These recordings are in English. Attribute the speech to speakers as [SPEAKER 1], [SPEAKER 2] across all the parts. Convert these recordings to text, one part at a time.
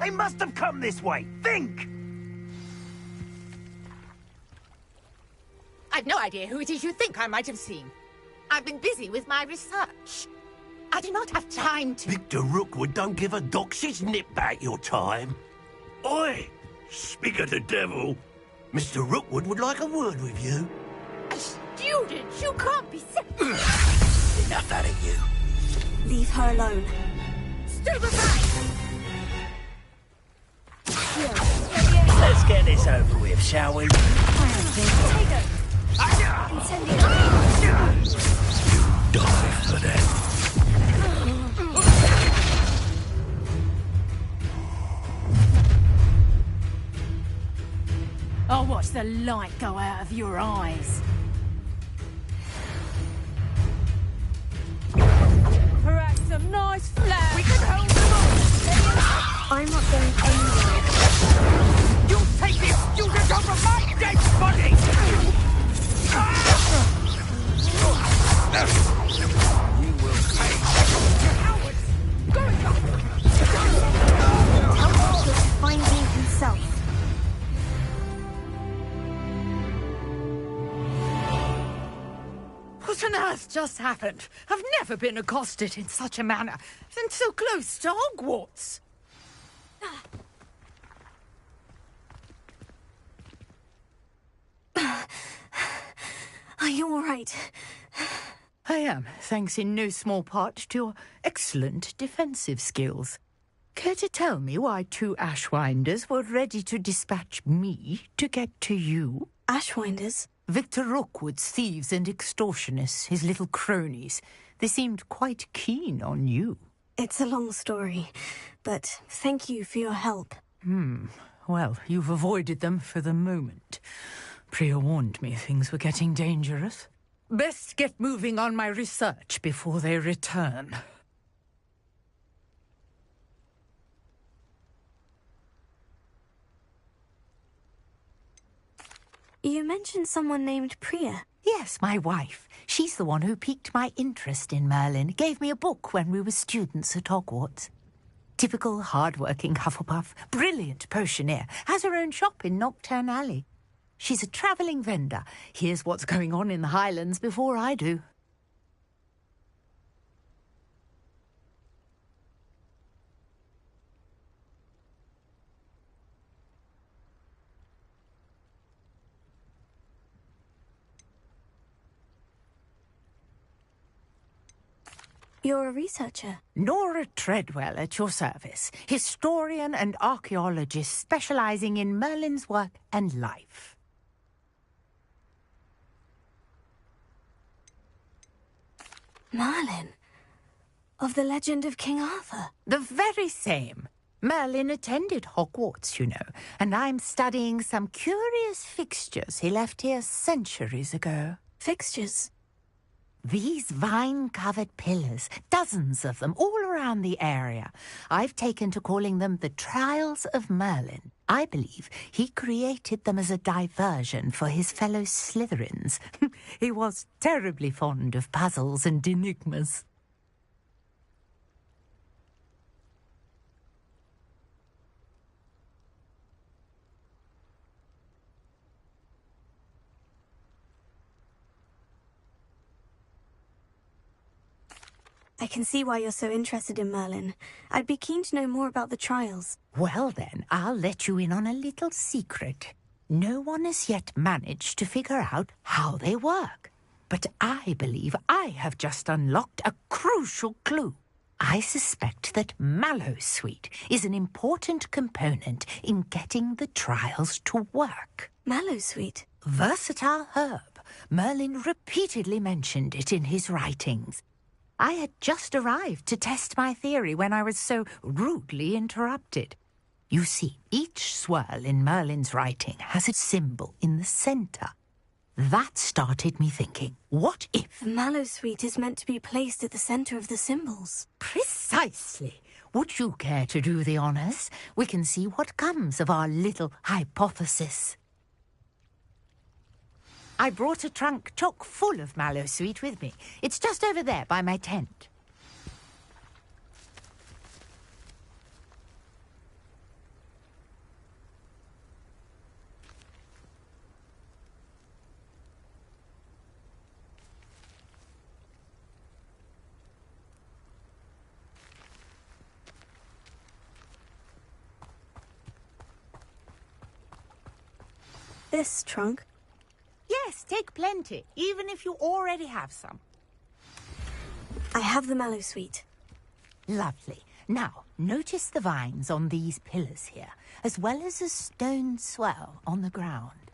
[SPEAKER 1] They must have come this way. Think!
[SPEAKER 2] I've no idea who it is you think I might have seen. I've been busy with my research. I do not have time to...
[SPEAKER 3] Victor Rookwood don't give a doxy's nip back your time. Oi! Speak of the devil. Mr. Rookwood would like a word with you.
[SPEAKER 2] A student? You can't be...
[SPEAKER 3] Enough out of you.
[SPEAKER 4] Leave her alone.
[SPEAKER 2] Stupefy!
[SPEAKER 3] Let's get this over with, shall we? Die for that.
[SPEAKER 5] I'll watch the light go out of your eyes. Perhaps some nice flash.
[SPEAKER 2] We can hold them off!
[SPEAKER 4] I'm not going anywhere.
[SPEAKER 1] You take this student over my dead body! You will pay.
[SPEAKER 2] Cowards! Going back!
[SPEAKER 4] Tell Hogwarts to find me himself.
[SPEAKER 5] What on earth just happened? I've never been accosted in such a manner, and so close to Hogwarts.
[SPEAKER 4] Are you all right?
[SPEAKER 5] I am, thanks in no small part to your excellent defensive skills. Care to tell me why two Ashwinders were ready to dispatch me to get to you?
[SPEAKER 4] Ashwinders?
[SPEAKER 5] Victor Rookwood's thieves and extortionists, his little cronies. They seemed quite keen on you.
[SPEAKER 4] It's a long story, but thank you for your help.
[SPEAKER 5] Well, you've avoided them for the moment. Priya warned me things were getting dangerous. Best get moving on my research before they return.
[SPEAKER 4] You mentioned someone named Priya.
[SPEAKER 5] Yes, my wife. She's the one who piqued my interest in Merlin. Gave me a book when we were students at Hogwarts. Typical hard-working Hufflepuff, brilliant potioneer, has her own shop in Knockturn Alley. She's a travelling vendor. Hears what's going on in the Highlands before I do.
[SPEAKER 4] You're a researcher.
[SPEAKER 5] Nora Treadwell at your service, historian and archaeologist specialising in Merlin's work and life.
[SPEAKER 4] Merlin? Of the legend of King Arthur?
[SPEAKER 5] The very same. Merlin attended Hogwarts, you know, and I'm studying some curious fixtures he left here centuries ago.
[SPEAKER 4] Fixtures?
[SPEAKER 5] These vine-covered pillars, dozens of them, all around the area. I've taken to calling them the Trials of Merlin. I believe he created them as a diversion for his fellow Slytherins. He was terribly fond of puzzles and enigmas.
[SPEAKER 4] I can see why you're so interested in Merlin. I'd be keen to know more about the trials.
[SPEAKER 5] Well then, I'll let you in on a little secret. No one has yet managed to figure out how they work. But I believe I have just unlocked a crucial clue. I suspect that Mallowsweet is an important component in getting the trials to work.
[SPEAKER 4] Mallowsweet?
[SPEAKER 5] Versatile herb. Merlin repeatedly mentioned it in his writings. I had just arrived to test my theory when I was so rudely interrupted. You see, each swirl in Merlin's writing has a symbol in the centre. That started me thinking, what if...
[SPEAKER 4] The Mallowsweet is meant to be placed at the centre of the symbols.
[SPEAKER 5] Precisely. Would you care to do the honours? We can see what comes of our little hypothesis. I brought a trunk chock full of Mallowsweet with me. It's just over there by my tent.
[SPEAKER 4] this trunk?
[SPEAKER 5] Yes, take plenty, even if you already have some.
[SPEAKER 4] I have the mallow sweet.
[SPEAKER 5] Lovely. Now, notice the vines on these pillars here, as well as a stone swell on the ground.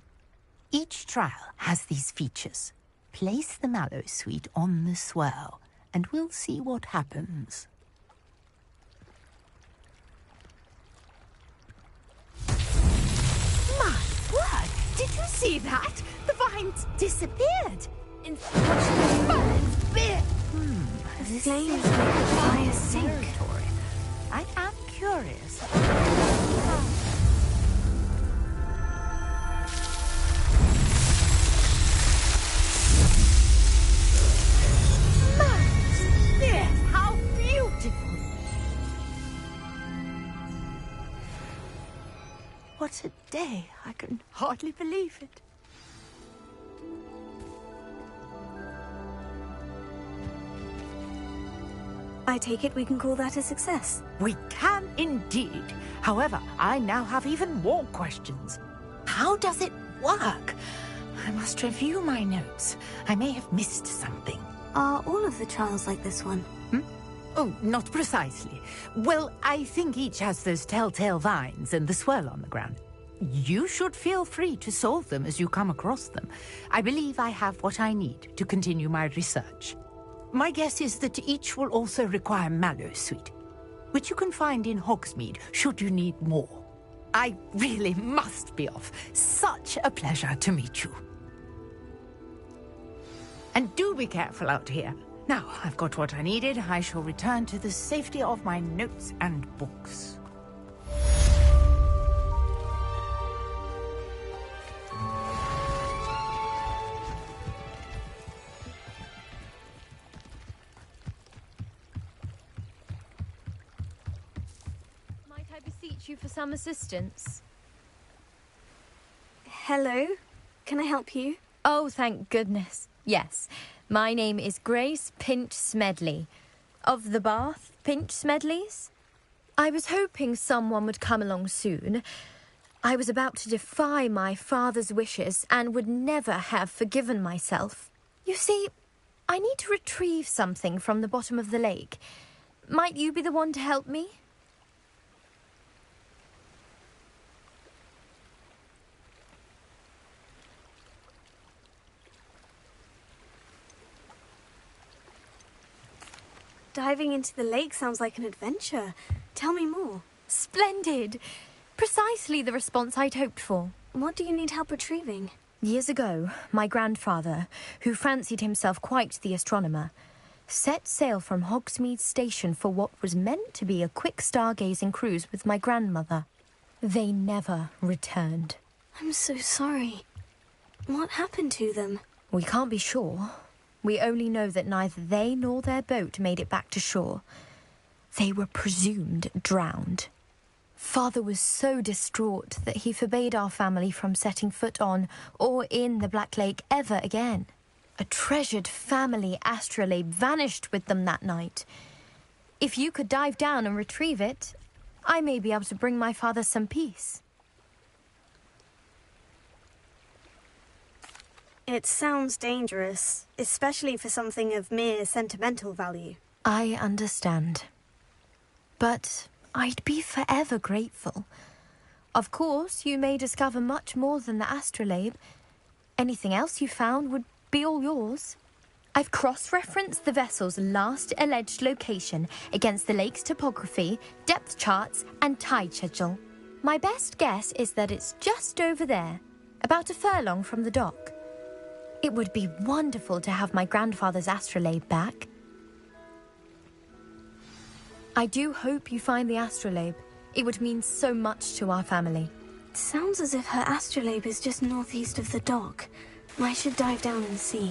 [SPEAKER 5] Each trial has these features. Place the mallow sweet on the swell, and we'll see what happens. My word! Did you see that? The vines disappeared!
[SPEAKER 4] In
[SPEAKER 5] The
[SPEAKER 4] flames make the fire sink.
[SPEAKER 5] I am curious. How beautiful! What a day! I can hardly believe it.
[SPEAKER 4] I take it we can call that a success.
[SPEAKER 5] We can indeed. However, I now have even more questions. How does it work? I must review my notes. I may have missed something.
[SPEAKER 4] Are all of the trials like this one?
[SPEAKER 5] Oh, not precisely. Well, I think each has those telltale vines and the swirl on the ground. You should feel free to solve them as you come across them. I believe I have what I need to continue my research. My guess is that each will also require mallow sweet, which you can find in Hogsmeade should you need more. I really must be off. Such a pleasure to meet you. And do be careful out here. Now, I've got what I needed. I shall return to the safety of my notes and books.
[SPEAKER 6] Might I beseech you for some assistance?
[SPEAKER 4] Hello? Can I help you?
[SPEAKER 6] Oh, thank goodness. Yes. My name is Grace Pinch Smedley. Of the Bath Pinch Smedleys? I was hoping someone would come along soon. I was about to defy my father's wishes and would never have forgiven myself. You see, I need to retrieve something from the bottom of the lake. Might you be the one to help me?
[SPEAKER 4] Diving into the lake sounds like an adventure. Tell me more.
[SPEAKER 6] Splendid! Precisely the response I'd hoped for.
[SPEAKER 4] What do you need help retrieving?
[SPEAKER 6] Years ago, my grandfather, who fancied himself quite the astronomer, set sail from Hogsmeade Station for what was meant to be a quick stargazing cruise with my grandmother. They never returned.
[SPEAKER 4] I'm so sorry. What happened to them?
[SPEAKER 6] We can't be sure. We only know that neither they nor their boat made it back to shore. They were presumed drowned. Father was so distraught that he forbade our family from setting foot on or in the Black Lake ever again. A treasured family astrolabe vanished with them that night. If you could dive down and retrieve it, I may be able to bring my father some peace.
[SPEAKER 4] It sounds dangerous, especially for something of mere sentimental value.
[SPEAKER 6] I understand. But I'd be forever grateful. Of course, you may discover much more than the astrolabe. Anything else you found would be all yours. I've cross-referenced the vessel's last alleged location against the lake's topography, depth charts, and tide schedule. My best guess is that it's just over there, about a furlong from the dock. It would be wonderful to have my grandfather's astrolabe back. I do hope you find the astrolabe. It would mean so much to our family.
[SPEAKER 4] It sounds as if her astrolabe is just northeast of the dock. I should dive down and see.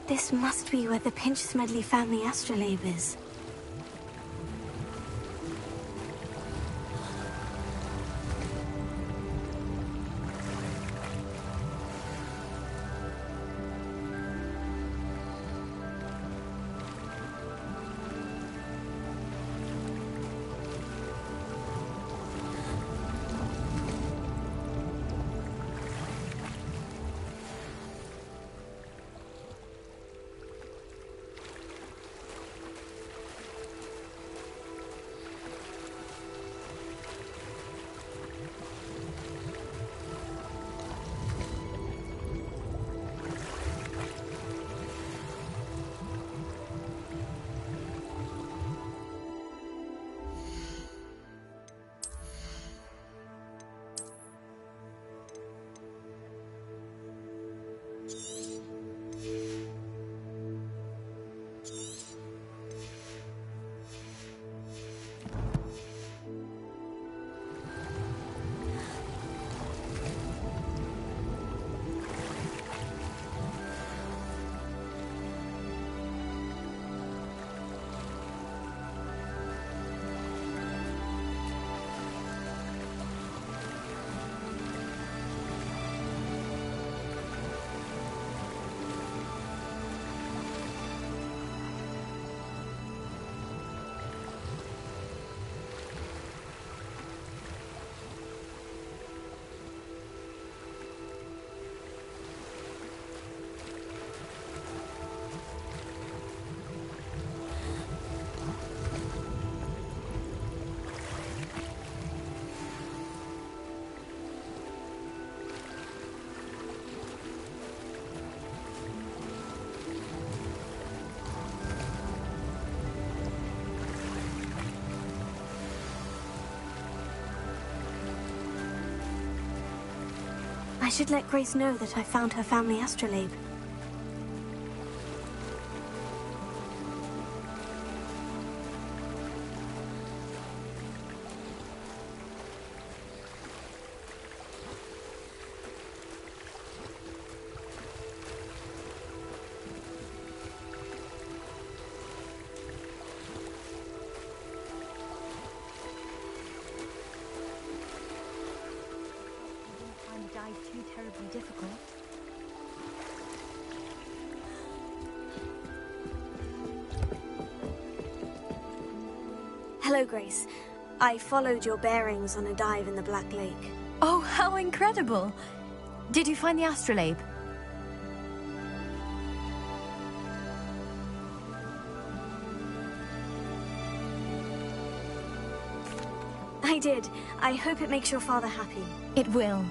[SPEAKER 4] This must be where the Pinch Smedley family astrolabe is. should let Grace know that I found her family astrolabe.
[SPEAKER 6] Find the dive too terribly difficult.
[SPEAKER 4] Hello, Grace. I followed your bearings on a dive in the Black Lake.
[SPEAKER 6] Oh, how incredible! Did you find the astrolabe?
[SPEAKER 4] I did. I hope it makes your father happy.
[SPEAKER 6] It will.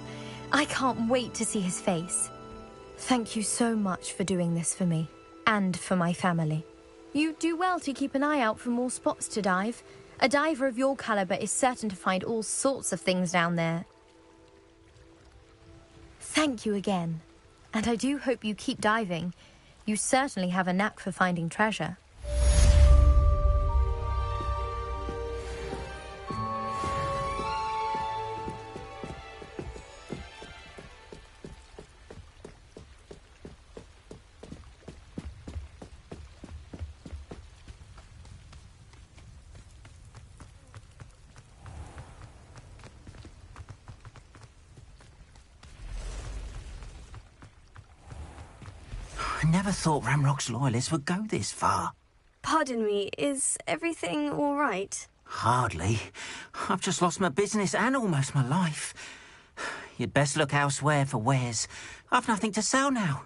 [SPEAKER 6] I can't wait to see his face. Thank you so much for doing this for me, and for my family. You do well to keep an eye out for more spots to dive. A diver of your caliber is certain to find all sorts of things down there. Thank you again. And I do hope you keep diving. You certainly have a knack for finding treasure.
[SPEAKER 7] I never thought Ramrock's loyalists would go this far.
[SPEAKER 4] Pardon me, is everything all right?
[SPEAKER 7] Hardly. I've just lost my business and almost my life. You'd best look elsewhere for wares. I've nothing to sell now.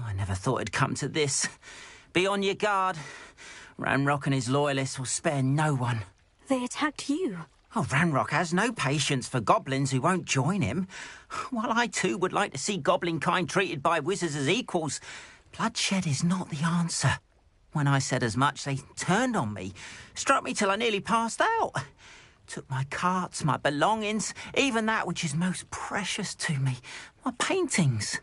[SPEAKER 7] I never thought it'd come to this. Be on your guard. Ramrock and his loyalists will spare no one.
[SPEAKER 4] They attacked you.
[SPEAKER 7] Oh, Ranrock has no patience for goblins who won't join him. While I too would like to see goblin kind treated by wizards as equals, bloodshed is not the answer. When I said as much, they turned on me, struck me till I nearly passed out. Took my carts, my belongings, even that which is most precious to me, my paintings.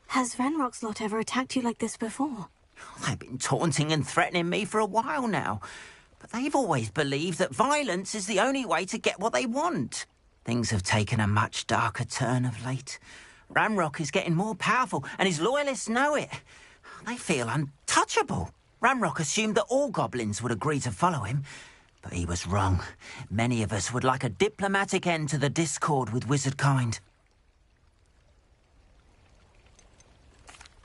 [SPEAKER 4] Has Ranrock's lot ever attacked you like this before?
[SPEAKER 7] They've been taunting and threatening me for a while now, but they've always believed that violence is the only way to get what they want. Things have taken a much darker turn of late. Ramrock is getting more powerful, and his loyalists know it. They feel untouchable. Ramrock assumed that all goblins would agree to follow him, but he was wrong. Many of us would like a diplomatic end to the discord with wizard kind.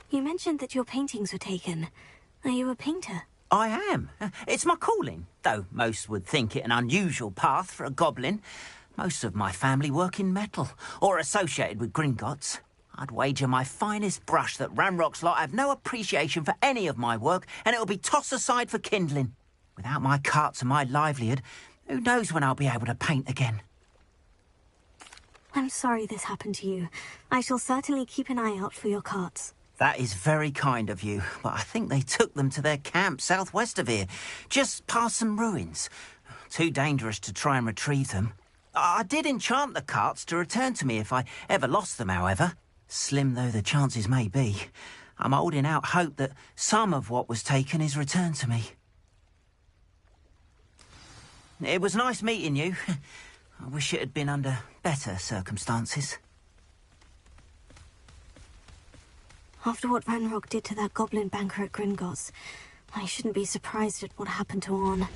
[SPEAKER 4] You mentioned that your paintings were taken. Are you a painter?
[SPEAKER 7] I am. It's my calling, though most would think it an unusual path for a goblin. Most of my family work in metal, or associated with Gringotts. I'd wager my finest brush that Ramrock's lot have no appreciation for any of my work, and it'll be tossed aside for kindling. Without my carts and my livelihood, who knows when I'll be able to paint again.
[SPEAKER 4] I'm sorry this happened to you. I shall certainly keep an eye out for your carts.
[SPEAKER 7] That is very kind of you, but I think they took them to their camp southwest of here, just past some ruins. Too dangerous to try and retrieve them. I did enchant the carts to return to me if I ever lost them, however. Slim though the chances may be, I'm holding out hope that some of what was taken is returned to me. It was nice meeting you. I wish it had been under better circumstances.
[SPEAKER 4] After what Ranrock did to that goblin banker at Gringotts, I shouldn't be surprised at what happened to Orn.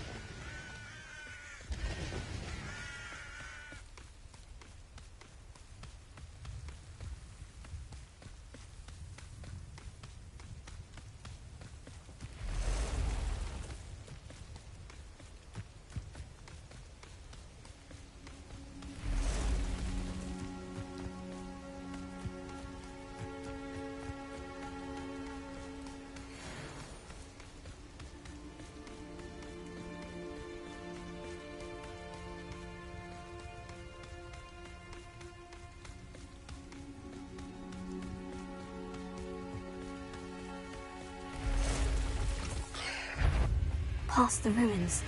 [SPEAKER 4] Past the ruins.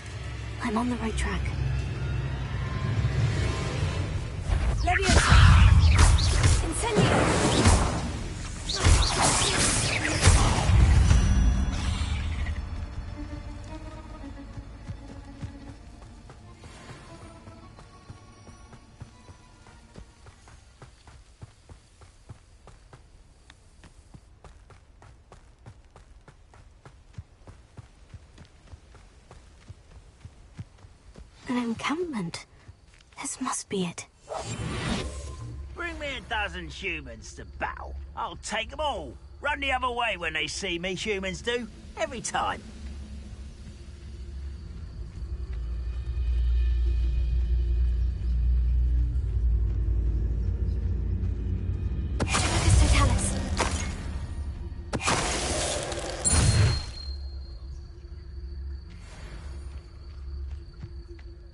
[SPEAKER 4] I'm on the right track. An encampment. This must be it.
[SPEAKER 1] Bring me a dozen humans to battle. I'll take them all. Run the other way when they see me, humans do. Every time.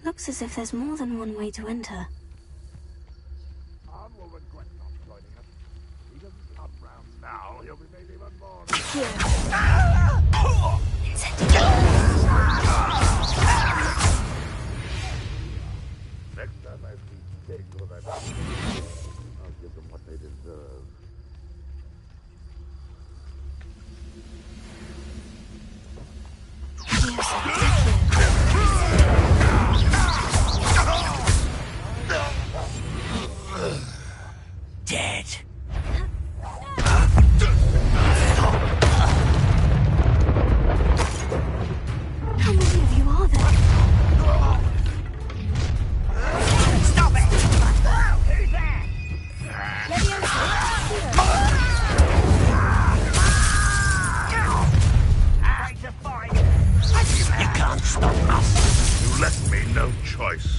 [SPEAKER 4] Looks as if there's more than one way to enter.
[SPEAKER 8] Arn will regret not joining us. If he doesn't come round now, he'll be made even more. Next time I see pigs or that, I'll give them what they deserve.
[SPEAKER 1] Dead.
[SPEAKER 4] How many of you are there?
[SPEAKER 1] Stop it! Who's there? Hard to find.
[SPEAKER 3] You can't stop us.
[SPEAKER 8] You left me no choice.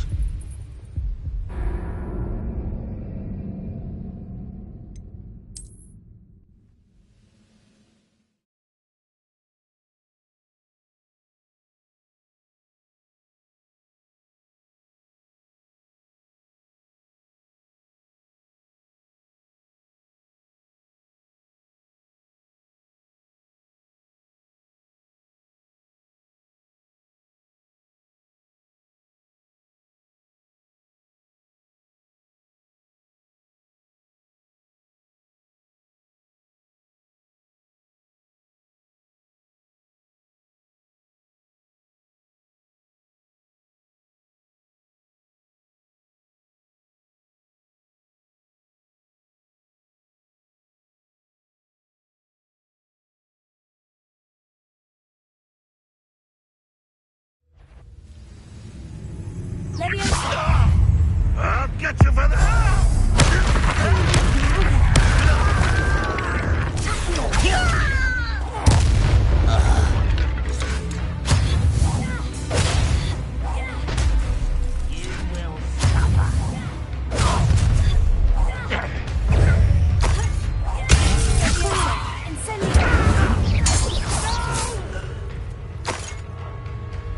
[SPEAKER 8] I'll get you for that!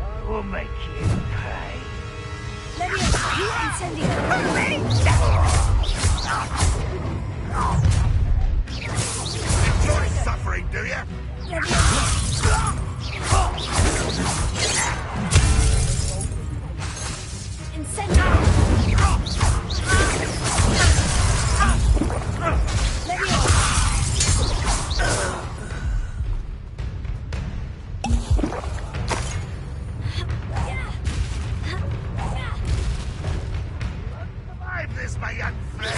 [SPEAKER 1] I will make you pay.
[SPEAKER 8] Enjoy suffering, do you? Survive this, my young friend!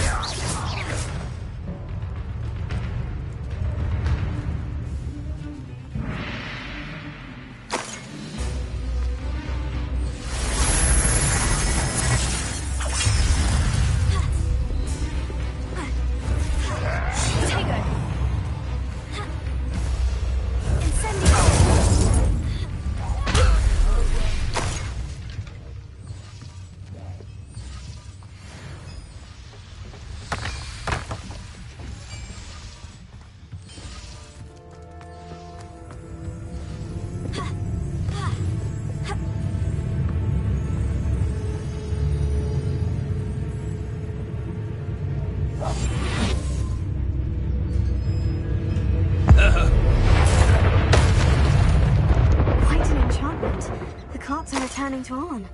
[SPEAKER 4] Quite an enchantment. The carts are returning to Arn.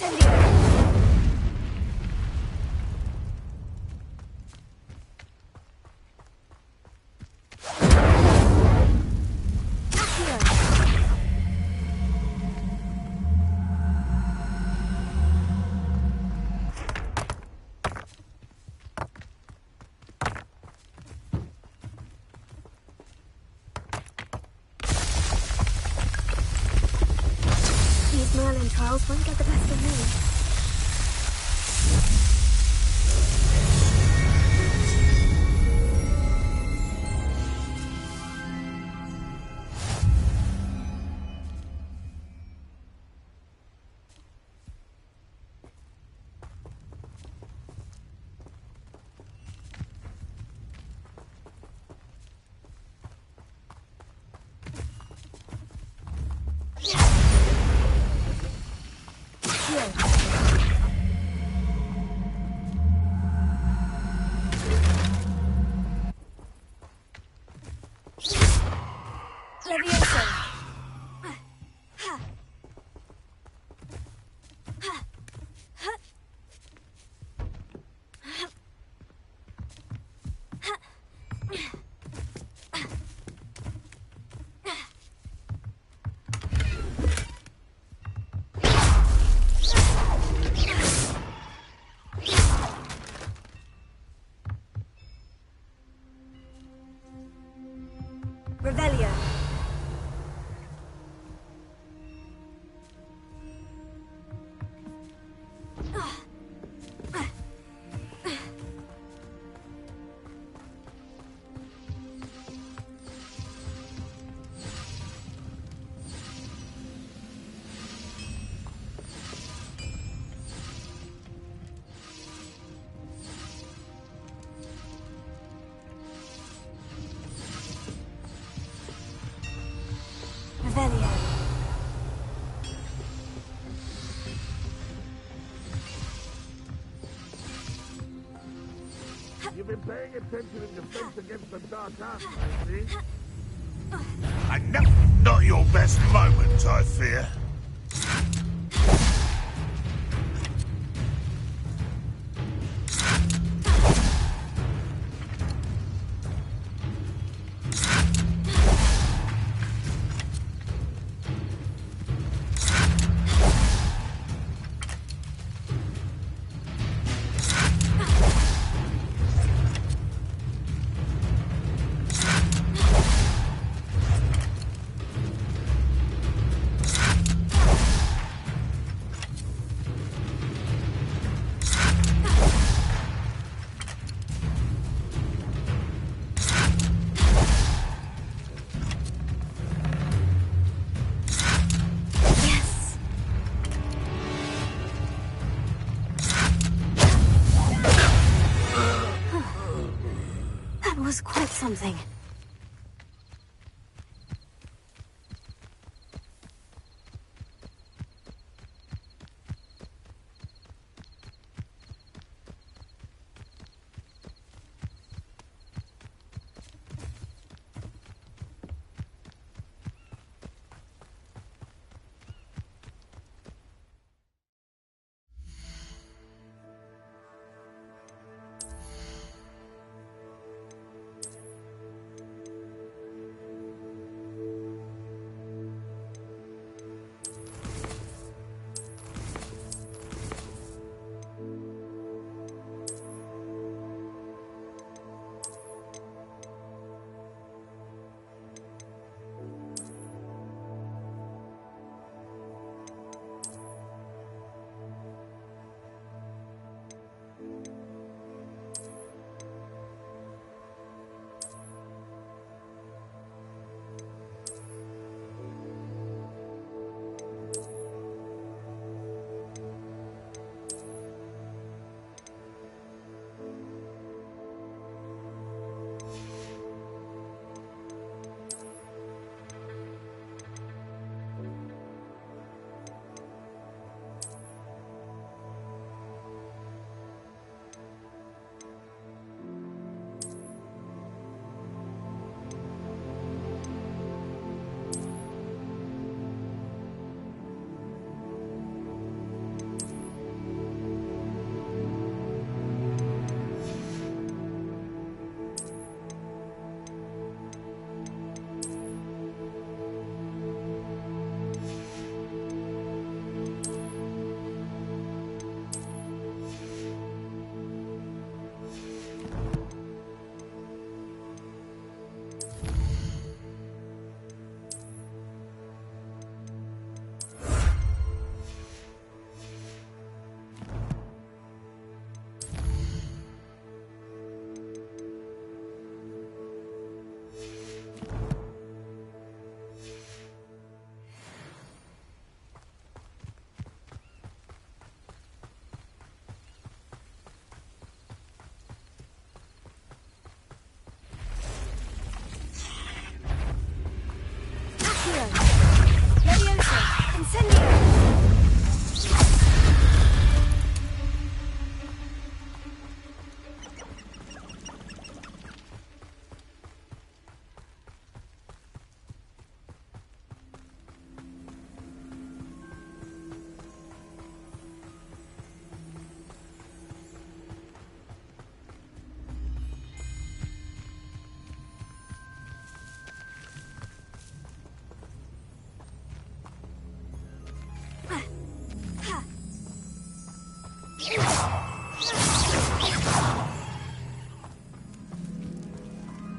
[SPEAKER 4] Incendio! These Merlin trials won't get the best of me. Revelio. Revelio.
[SPEAKER 8] You've been paying attention in defense against the dark arts, I see.
[SPEAKER 9] And not your best moment, I fear.
[SPEAKER 4] That was quite something.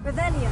[SPEAKER 4] Revelio.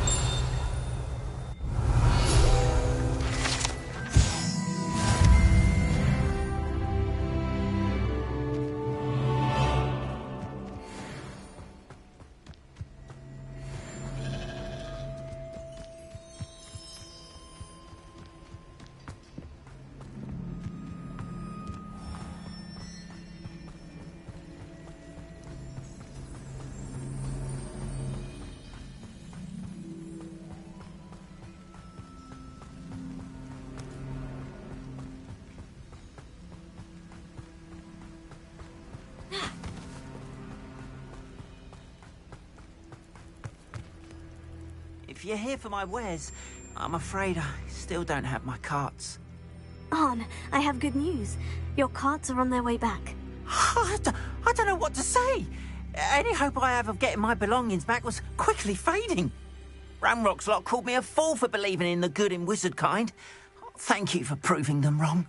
[SPEAKER 7] If you're here for my wares, I'm afraid I still don't have my carts.
[SPEAKER 4] Arn, I have good news. Your carts are on their way back.
[SPEAKER 7] I don't know what to say. Any hope I have of getting my belongings back was quickly fading. Ramrock's lot called me a fool for believing in the good in wizard kind. Thank you for proving them wrong.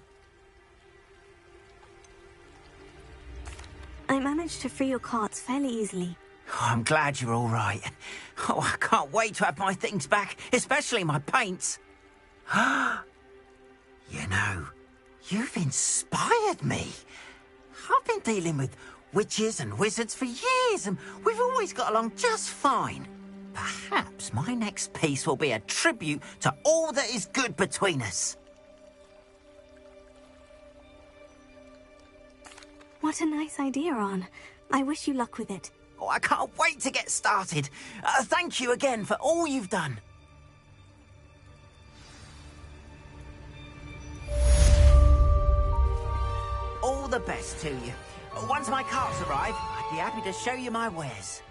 [SPEAKER 4] I managed to free your carts fairly easily.
[SPEAKER 7] Oh, I'm glad you're all right. Oh, I can't wait to have my things back, especially my paints. You know, you've inspired me. I've been dealing with witches and wizards for years, and we've always got along just fine. Perhaps my next piece will be a tribute to all that is good between us.
[SPEAKER 4] What a nice idea, Arn. I wish you luck with it.
[SPEAKER 7] Oh, I can't wait to get started. Thank you again for all you've done. All the best to you. Once my carts arrive, I'd be happy to show you my wares.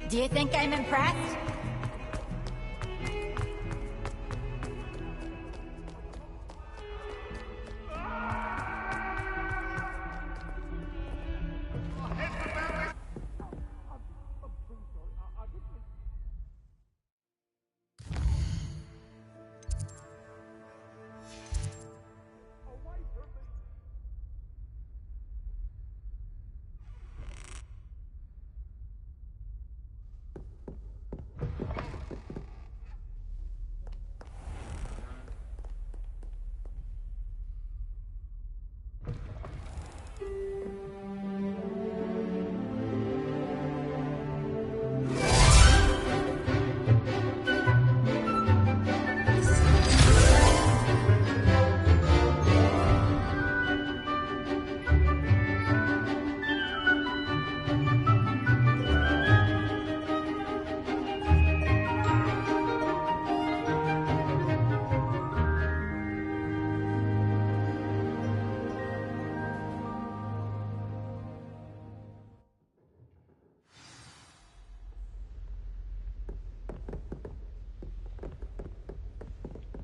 [SPEAKER 2] Do you think I'm impressed?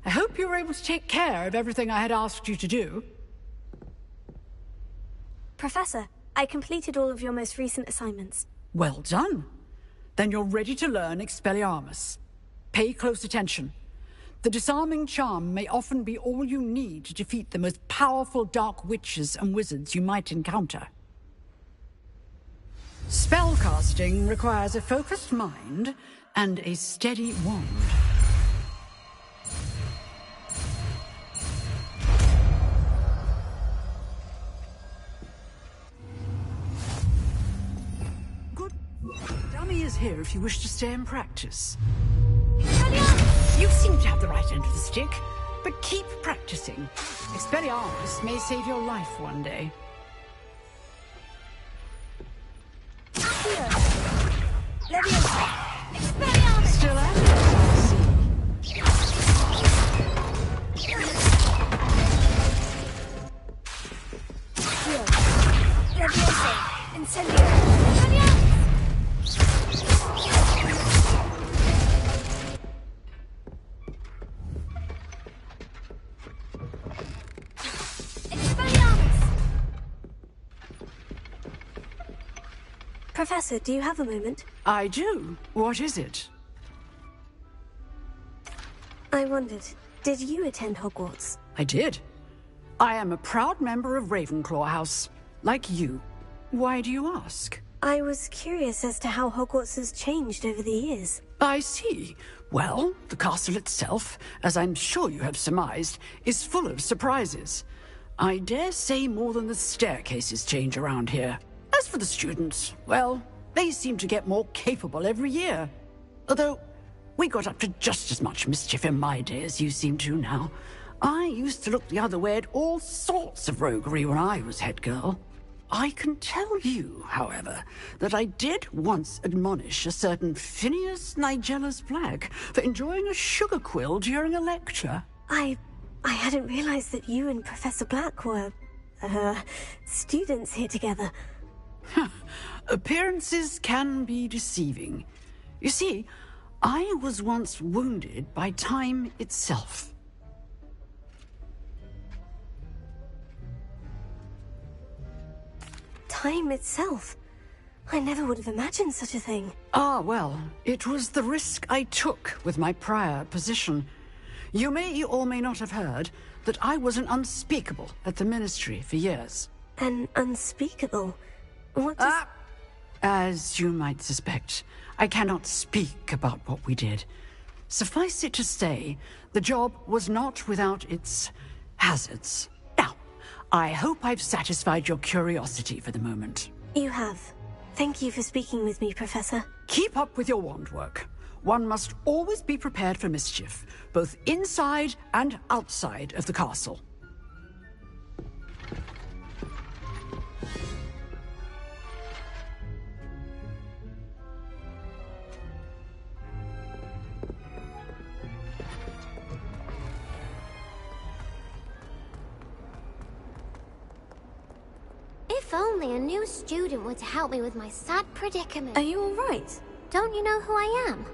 [SPEAKER 10] I hope you were able to take care of everything I had asked you to do.
[SPEAKER 4] Professor, I completed all of your most recent assignments.
[SPEAKER 10] Well done. Then you're ready to learn Expelliarmus. Pay close attention. The disarming charm may often be all you need to defeat the most powerful dark witches and wizards you might encounter. Spellcasting requires a focused mind and a steady wand. Good. Dummy is here if you wish to stay and practice. You seem to have the right end of the stick, but keep practicing. Expelliarmus may save your life one day. Still at it,
[SPEAKER 4] Professor, do you have a moment?
[SPEAKER 10] I do. What is it?
[SPEAKER 4] I wondered, did you attend Hogwarts?
[SPEAKER 10] I did. I am a proud member of Ravenclaw House, like you. Why do you ask?
[SPEAKER 4] I was curious as to how Hogwarts has changed over the years.
[SPEAKER 10] I see. Well, the castle itself, as I'm sure you have surmised, is full of surprises. I dare say more than the staircases change around here. As for the students, well, they seem to get more capable every year. Although, we got up to just as much mischief in my day as you seem to now. I used to look the other way at all sorts of roguery when I was head girl. I can tell you, however, that I did once admonish a certain Phineas Nigella's Black for enjoying a sugar quill during a lecture.
[SPEAKER 4] I hadn't realized that you and Professor Black were, students here together.
[SPEAKER 10] Appearances can be deceiving. You see, I was once wounded by time itself.
[SPEAKER 4] Time itself? I never would have imagined such a thing.
[SPEAKER 10] Ah, well, it was the risk I took with my prior position. You may or may not have heard that I was an unspeakable at the Ministry for years.
[SPEAKER 4] An unspeakable? What does...
[SPEAKER 10] As you might suspect, I cannot speak about what we did. Suffice it to say, the job was not without its hazards. Now, I hope I've satisfied your curiosity for the moment.
[SPEAKER 4] You have. Thank you for speaking with me, Professor.
[SPEAKER 10] Keep up with your wand work. One must always be prepared for mischief, both inside and outside of the castle.
[SPEAKER 11] If only a new student were to help me with my sad predicament.
[SPEAKER 4] Are you all right?
[SPEAKER 11] Don't you know who I am?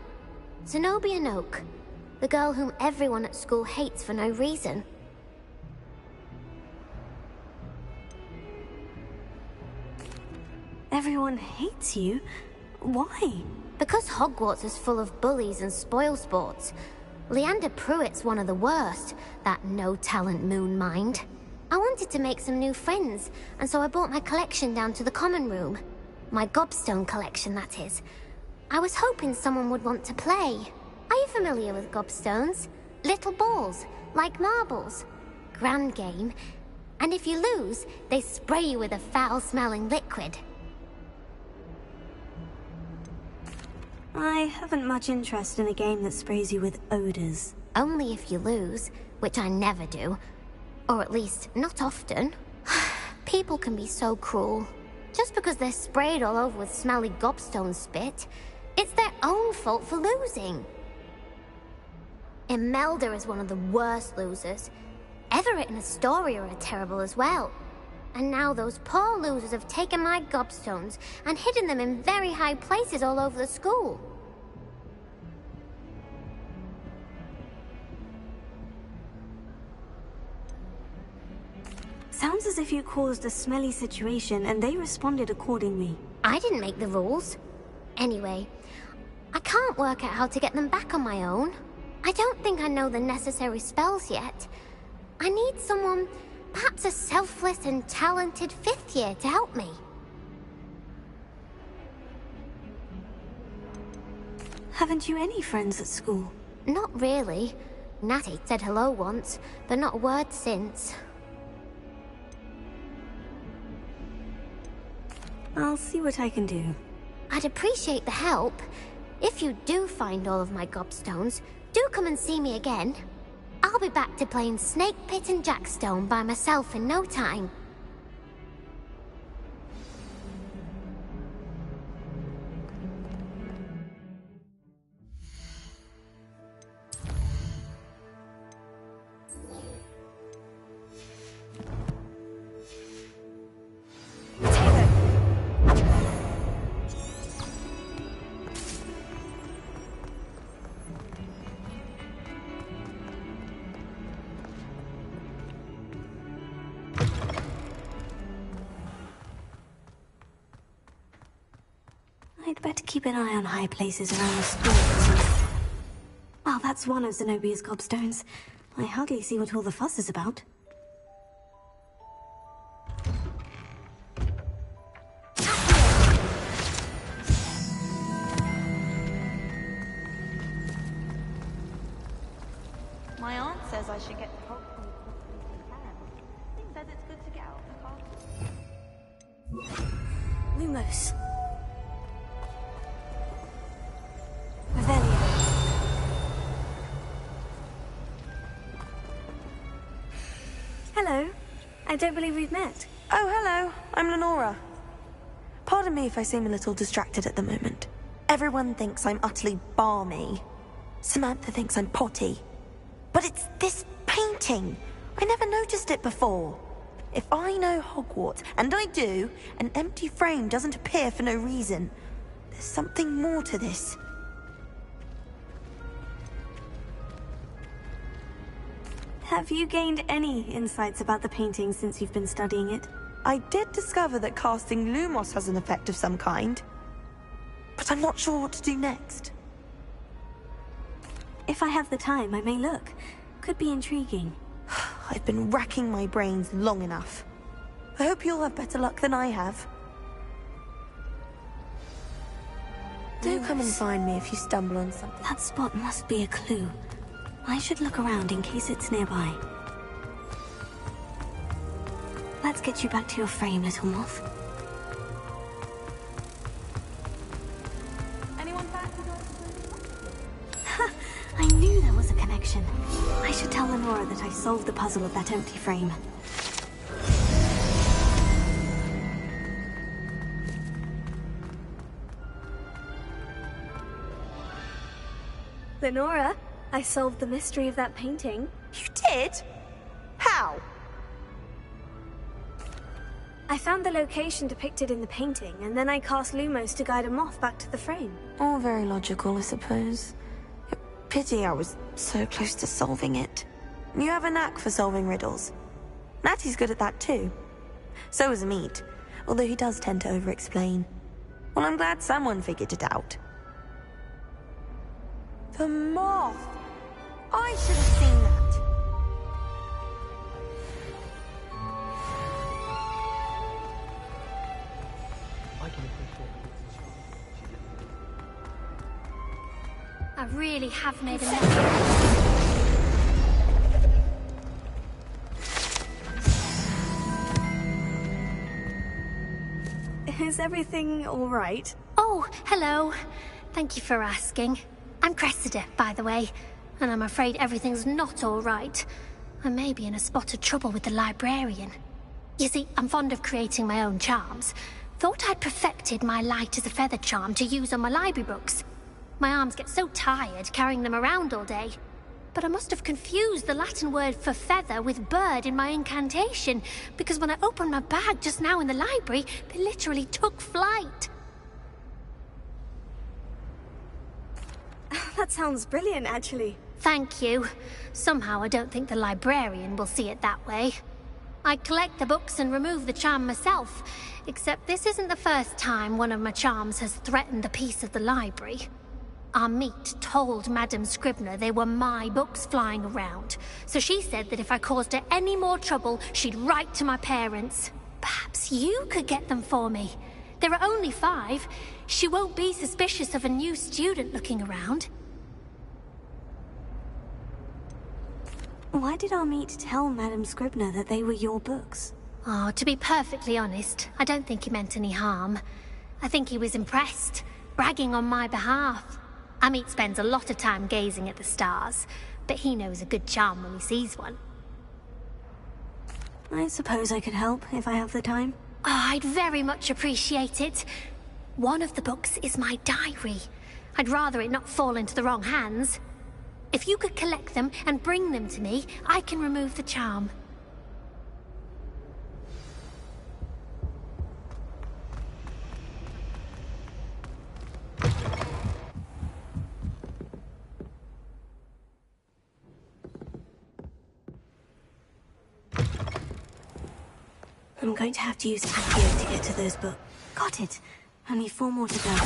[SPEAKER 11] Zenobia Noak, the girl whom everyone at school hates for no reason.
[SPEAKER 4] Everyone hates you? Why?
[SPEAKER 11] Because Hogwarts is full of bullies and spoilsports. Leander Pruitt's one of the worst, that no-talent moon mind. I wanted to make some new friends, and so I brought my collection down to the common room. My gobstone collection, that is. I was hoping someone would want to play. Are you familiar with gobstones? Little balls, like marbles. Grand game. And if you lose, they spray you with a foul-smelling liquid.
[SPEAKER 4] I haven't much interest in a game that sprays you with odors.
[SPEAKER 11] Only if you lose, which I never do. Or at least, not often. People can be so cruel. Just because they're sprayed all over with smelly gobstone spit, it's their own fault for losing. Imelda is one of the worst losers. Everett and Astoria are terrible as well. And now those poor losers have taken my gobstones and hidden them in very high places all over the school.
[SPEAKER 4] Sounds as if you caused a smelly situation and they responded accordingly.
[SPEAKER 11] I didn't make the rules. Anyway, I can't work out how to get them back on my own. I don't think I know the necessary spells yet. I need someone, perhaps a selfless and talented 5th year to help me.
[SPEAKER 4] Haven't you any friends at school?
[SPEAKER 11] Not really. Natty said hello once, but not a word since.
[SPEAKER 4] I'll see what I can do.
[SPEAKER 11] I'd appreciate the help. If you do find all of my gobstones, do come and see me again. I'll be back to playing Snake Pit and Jackstone by myself in no time.
[SPEAKER 4] I'd better keep an eye on high places around the school. Well, that's one of Zenobia's gobstones. I hardly see what all the fuss is about.
[SPEAKER 12] My aunt says I should get the Hulk from the He says it's good to get out of the car.
[SPEAKER 4] Lumos. Revelio. Hello. I don't believe we've met.
[SPEAKER 13] Oh, hello. I'm Lenora. Pardon me if I seem a little distracted at the moment. Everyone thinks I'm utterly balmy. Samantha thinks I'm potty. But it's this painting. I never noticed it before. If I know Hogwarts, and I do, an empty frame doesn't appear for no reason. There's something more to this.
[SPEAKER 4] Have you gained any insights about the painting since you've been studying it?
[SPEAKER 13] I did discover that casting Lumos has an effect of some kind. But I'm not sure what to do next.
[SPEAKER 4] If I have the time, I may look. Could be intriguing.
[SPEAKER 13] I've been racking my brains long enough. I hope you'll have better luck than I have. Do come and find me if you stumble on something.
[SPEAKER 4] That spot must be a clue. I should look around in case it's nearby. Let's get you back to your frame, little moth.
[SPEAKER 12] Anyone back?
[SPEAKER 4] Ha! I knew there was a connection. I should tell Lenora that I solved the puzzle of that empty frame. Lenora, I solved the mystery of that painting.
[SPEAKER 13] You did? How?
[SPEAKER 4] I found the location depicted in the painting, and then I cast Lumos to guide a moth back to the frame.
[SPEAKER 13] All very logical, I suppose. Pity I was so close to solving it. You have a knack for solving riddles. Natty's good at that too. So is Amit, although he does tend to over-explain. Well, I'm glad someone figured it out. The moth! I should have seen that.
[SPEAKER 11] I really have made a mess.
[SPEAKER 4] Is everything all right?
[SPEAKER 11] Oh, hello. Thank you for asking. I'm Cressida, by the way, and I'm afraid everything's not all right. I may be in a spot of trouble with the librarian. You see, I'm fond of creating my own charms. Thought I'd perfected my light as a feather charm to use on my library books. My arms get so tired carrying them around all day. But I must have confused the Latin word for feather with bird in my incantation, because when I opened my bag just now in the library, they literally took flight.
[SPEAKER 4] That sounds brilliant, actually.
[SPEAKER 11] Thank you. Somehow I don't think the librarian will see it that way. I collect the books and remove the charm myself, except this isn't the first time one of my charms has threatened the peace of the library. Amit told Madame Scribner they were my books flying around, so she said that if I caused her any more trouble, she'd write to my parents. Perhaps you could get them for me. There are only 5. She won't be suspicious of a new student looking around.
[SPEAKER 4] Why did Amit tell Madame Scribner that they were your books?
[SPEAKER 11] Oh, to be perfectly honest, I don't think he meant any harm. I think he was impressed, bragging on my behalf. Amit spends a lot of time gazing at the stars, but he knows a good charm when he sees one.
[SPEAKER 4] I suppose I could help if I have the time.
[SPEAKER 11] Oh, I'd very much appreciate it. One of the books is my diary. I'd rather it not fall into the wrong hands. If you could collect them and bring them to me, I can remove the charm.
[SPEAKER 4] I'm going to have to use Accio to get to those books. Got it. Only 4 more to go.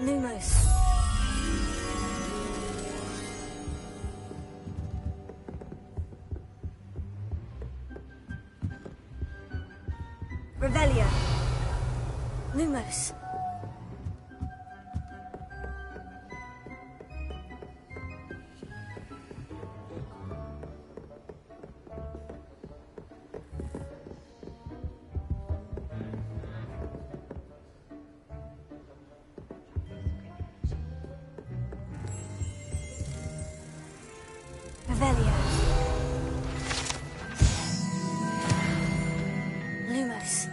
[SPEAKER 4] Lumos. Revelio. Lumos. Revelio. Lumos.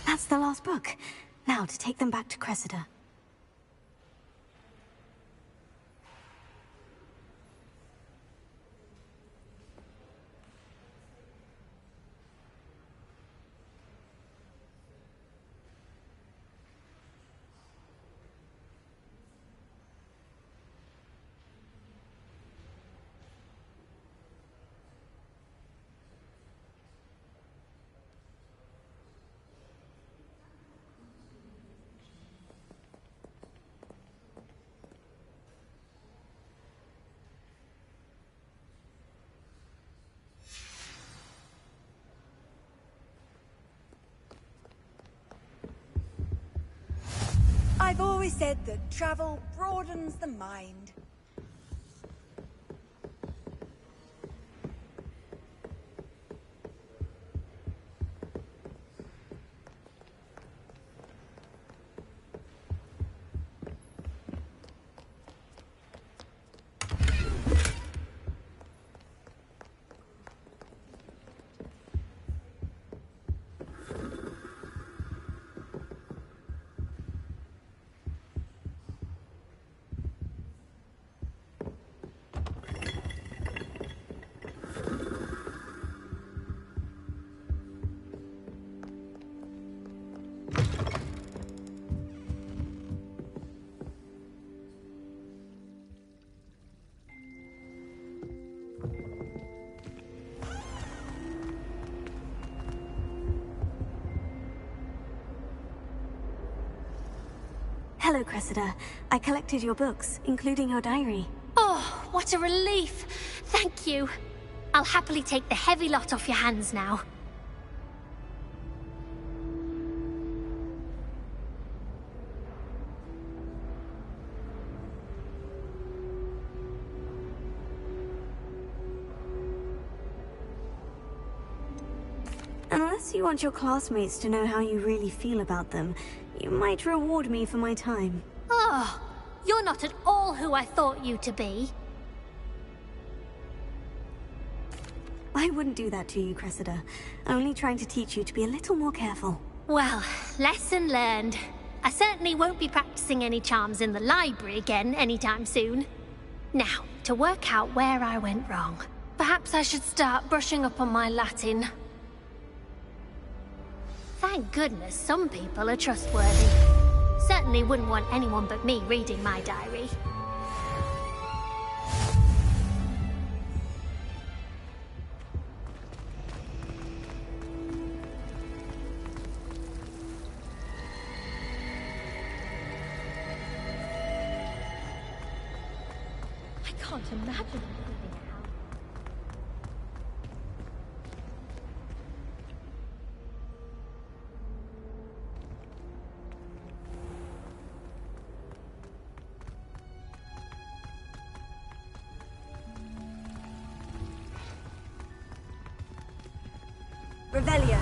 [SPEAKER 4] That's the last book. Now to take them back to Cressida.
[SPEAKER 14] I've always said that travel broadens the mind.
[SPEAKER 4] Hello, Cressida. I collected your books, including your diary.
[SPEAKER 11] Oh, what a relief. Thank you. I'll happily take the heavy lot off your hands now.
[SPEAKER 4] Unless you want your classmates to know how you really feel about them, you might reward me for my time.
[SPEAKER 11] Oh, you're not at all who I thought you to be.
[SPEAKER 4] I wouldn't do that to you, Cressida. Only trying to teach you to be a little more careful.
[SPEAKER 11] Well, lesson learned. I certainly won't be practicing any charms in the library again anytime soon. Now, to work out where I went wrong. Perhaps I should start brushing up on my Latin. Thank goodness some people are trustworthy. Certainly wouldn't want anyone but me reading my diary.
[SPEAKER 6] I can't imagine.
[SPEAKER 14] Revelio.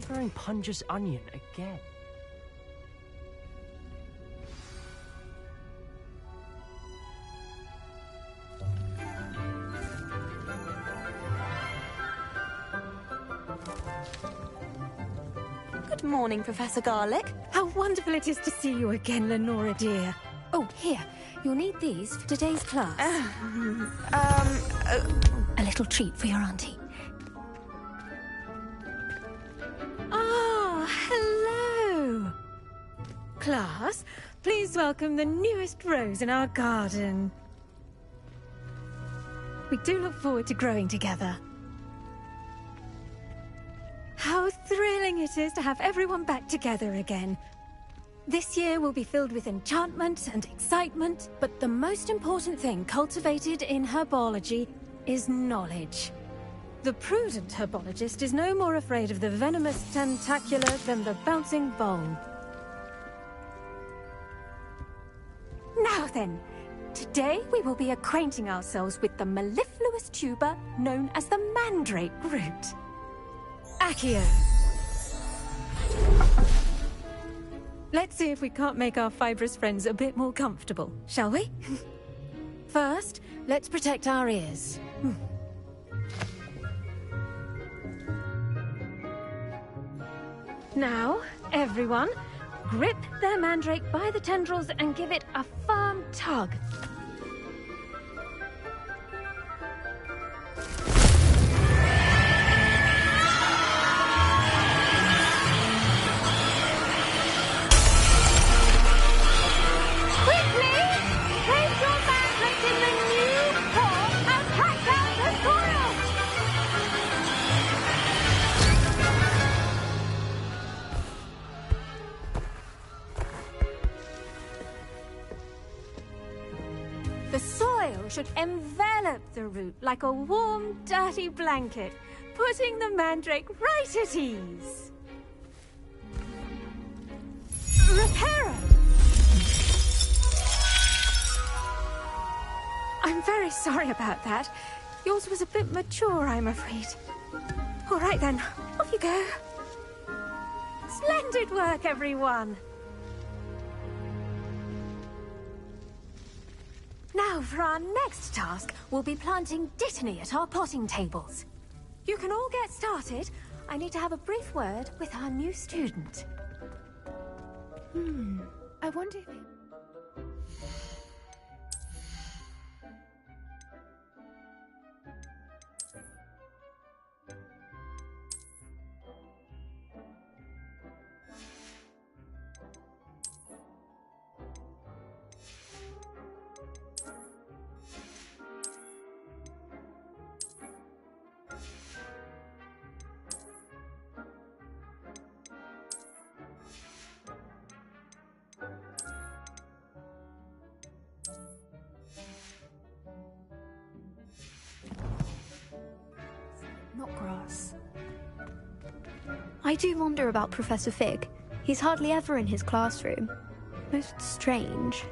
[SPEAKER 15] Wearing Punja's onion again.
[SPEAKER 13] Good morning, Professor Garlic.
[SPEAKER 16] How wonderful it is to see you again, Lenora dear. Oh, here. You'll need these for today's class. A little treat for your auntie. Ah, hello. Class, please welcome the newest rose in our garden. We do look forward to growing together. How thrilling it is to have everyone back together again. This year will be filled with enchantment and excitement, but the most important thing cultivated in herbology is knowledge. The prudent herbologist is no more afraid of the venomous tentacula than the bouncing vole. Now then, today we will be acquainting ourselves with the mellifluous tuber known as the mandrake root. Accio. Let's see if we can't make our fibrous friends a bit more comfortable, shall we? First, let's protect our ears. Now, everyone, grip their mandrake by the tendrils and give it a firm tug. The soil should envelop the root like a warm, dirty blanket, putting the mandrake right at ease. Repairer! I'm very sorry about that. Yours was a bit mature, I'm afraid. All right then, off you go. Splendid work, everyone! Now, for our next task, we'll be planting dittany at our potting tables. You can all get started. I need to have a brief word with our new student. I wonder if...
[SPEAKER 6] Not grass. I do wonder about Professor Fig. He's hardly ever in his classroom. Most strange.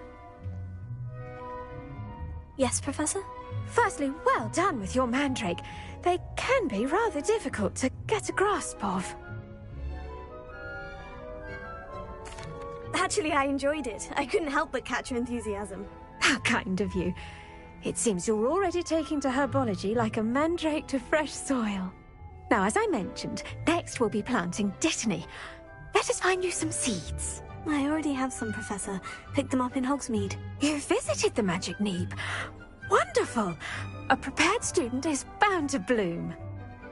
[SPEAKER 4] Yes, Professor?
[SPEAKER 16] Firstly, well done with your mandrake. They can be rather difficult to get a grasp of.
[SPEAKER 17] Actually, I enjoyed it. I couldn't help but catch your enthusiasm.
[SPEAKER 16] How kind of you. It seems you're already taking to herbology like a mandrake to fresh soil. Now, as I mentioned, next we'll be planting dittany. Let us find you some seeds.
[SPEAKER 4] I already have some, Professor. Picked them up in Hogsmeade.
[SPEAKER 16] You visited the Magic Neep. Wonderful! A prepared student is bound to bloom.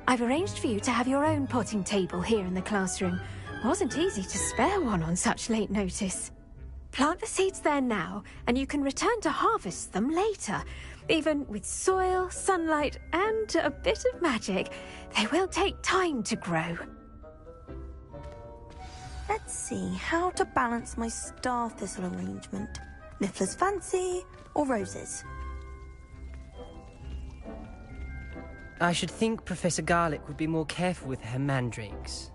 [SPEAKER 16] I've arranged for you to have your own potting table here in the classroom. Wasn't easy to spare one on such late notice. Plant the seeds there now, and you can return to harvest them later. Even with soil, sunlight, and a bit of magic, they will take time to grow.
[SPEAKER 13] Let's see how to balance my star thistle arrangement. Niffler's fancy or roses?
[SPEAKER 15] I should think Professor Garlic would be more careful with her mandrakes.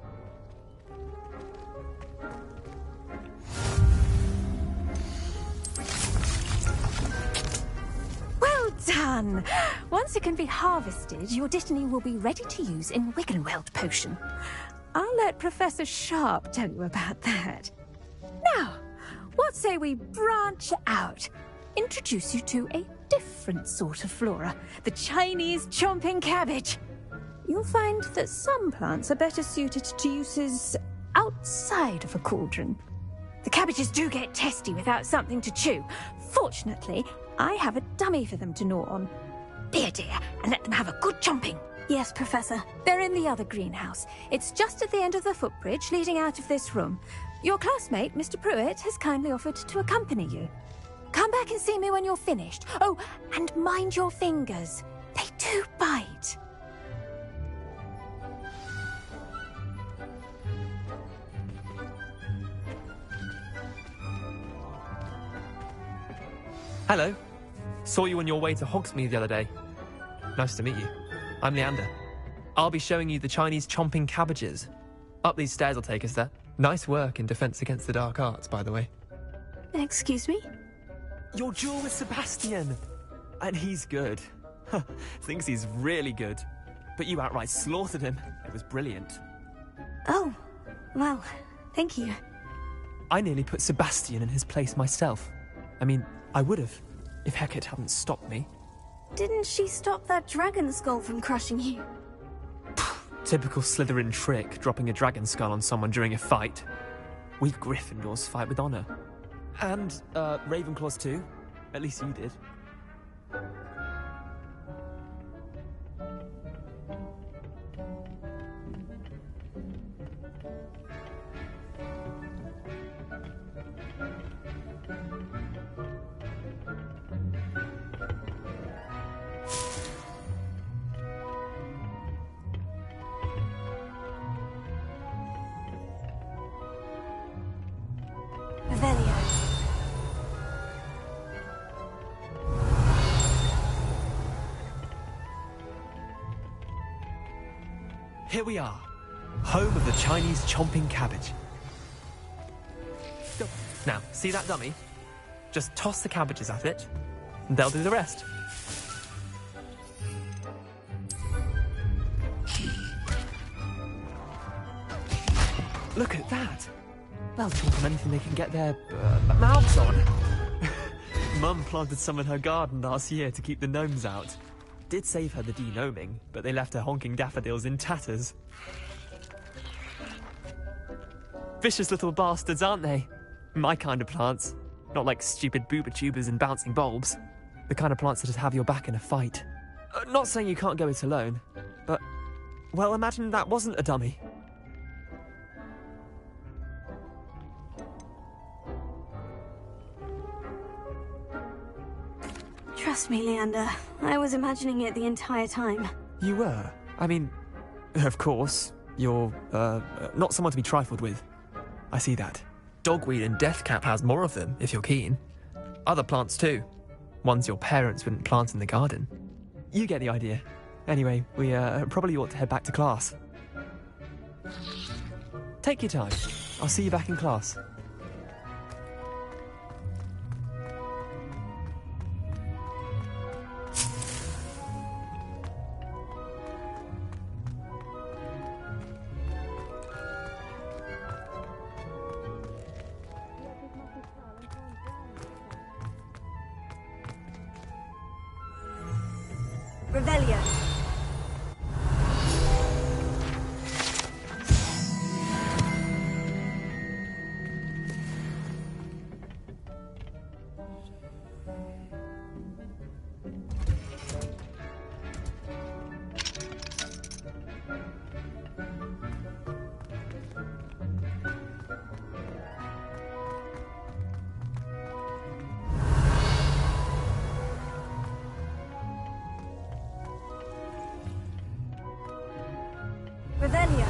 [SPEAKER 16] Well done! Once it can be harvested, your dittany will be ready to use in Wiggenweld potion. I'll let Professor Sharp tell you about that. Now, what say we branch out? Introduce you to a different sort of flora, the Chinese chomping cabbage. you'll find that some plants are better suited to uses outside of a cauldron. The cabbages do get testy without something to chew. Fortunately, I have a dummy for them to gnaw on. There, dear, and let them have a good chomping.
[SPEAKER 4] Yes, Professor.
[SPEAKER 16] They're in the other greenhouse. It's just at the end of the footbridge leading out of this room. Your classmate, Mr. Pruitt, has kindly offered to accompany you. Come back and see me when you're finished. Oh, and mind your fingers. They do bite.
[SPEAKER 18] Hello. Saw you on your way to Hogsmeade the other day. Nice to meet you. I'm Leander. I'll be showing you the Chinese chomping cabbages. Up these stairs will take us there. Nice work in Defense Against the Dark Arts, by the way.
[SPEAKER 4] Excuse me?
[SPEAKER 18] Your duel with Sebastian! And he's good. Thinks he's really good. But you outright slaughtered him. It was brilliant.
[SPEAKER 4] Oh, well, thank you.
[SPEAKER 18] I nearly put Sebastian in his place myself. I mean, I would have, if Hecate hadn't stopped me.
[SPEAKER 4] Didn't she stop that dragon skull from crushing you?
[SPEAKER 18] Typical Slytherin trick, dropping a dragon skull on someone during a fight. We Gryffindors fight with honor. And, Ravenclaws too. At least you did. Here we are, home of the Chinese chomping cabbage. Go. Now, see that dummy? Just toss the cabbages at it, and they'll do the rest. Look at that! They'll chomp on anything they can get their mouths on. Mum planted some in her garden last year to keep the gnomes out. Did save her the de-gnoming, but they left her honking daffodils in tatters. Vicious little bastards, aren't they? My kind of plants. Not like stupid booba tubers and bouncing bulbs. The kind of plants that just have your back in a fight. Not saying you can't go it alone, but, well, imagine that wasn't a dummy.
[SPEAKER 4] Trust me, Leander. I was imagining it the entire time.
[SPEAKER 18] You were? I mean, of course, you're, not someone to be trifled with. I see that. Dogweed and deathcap has more of them, if you're keen. Other plants too. Ones your parents wouldn't plant in the garden. You get the idea. Anyway, we, probably ought to head back to class. Take your time. I'll see you back in class.
[SPEAKER 16] Revelio. Revelio.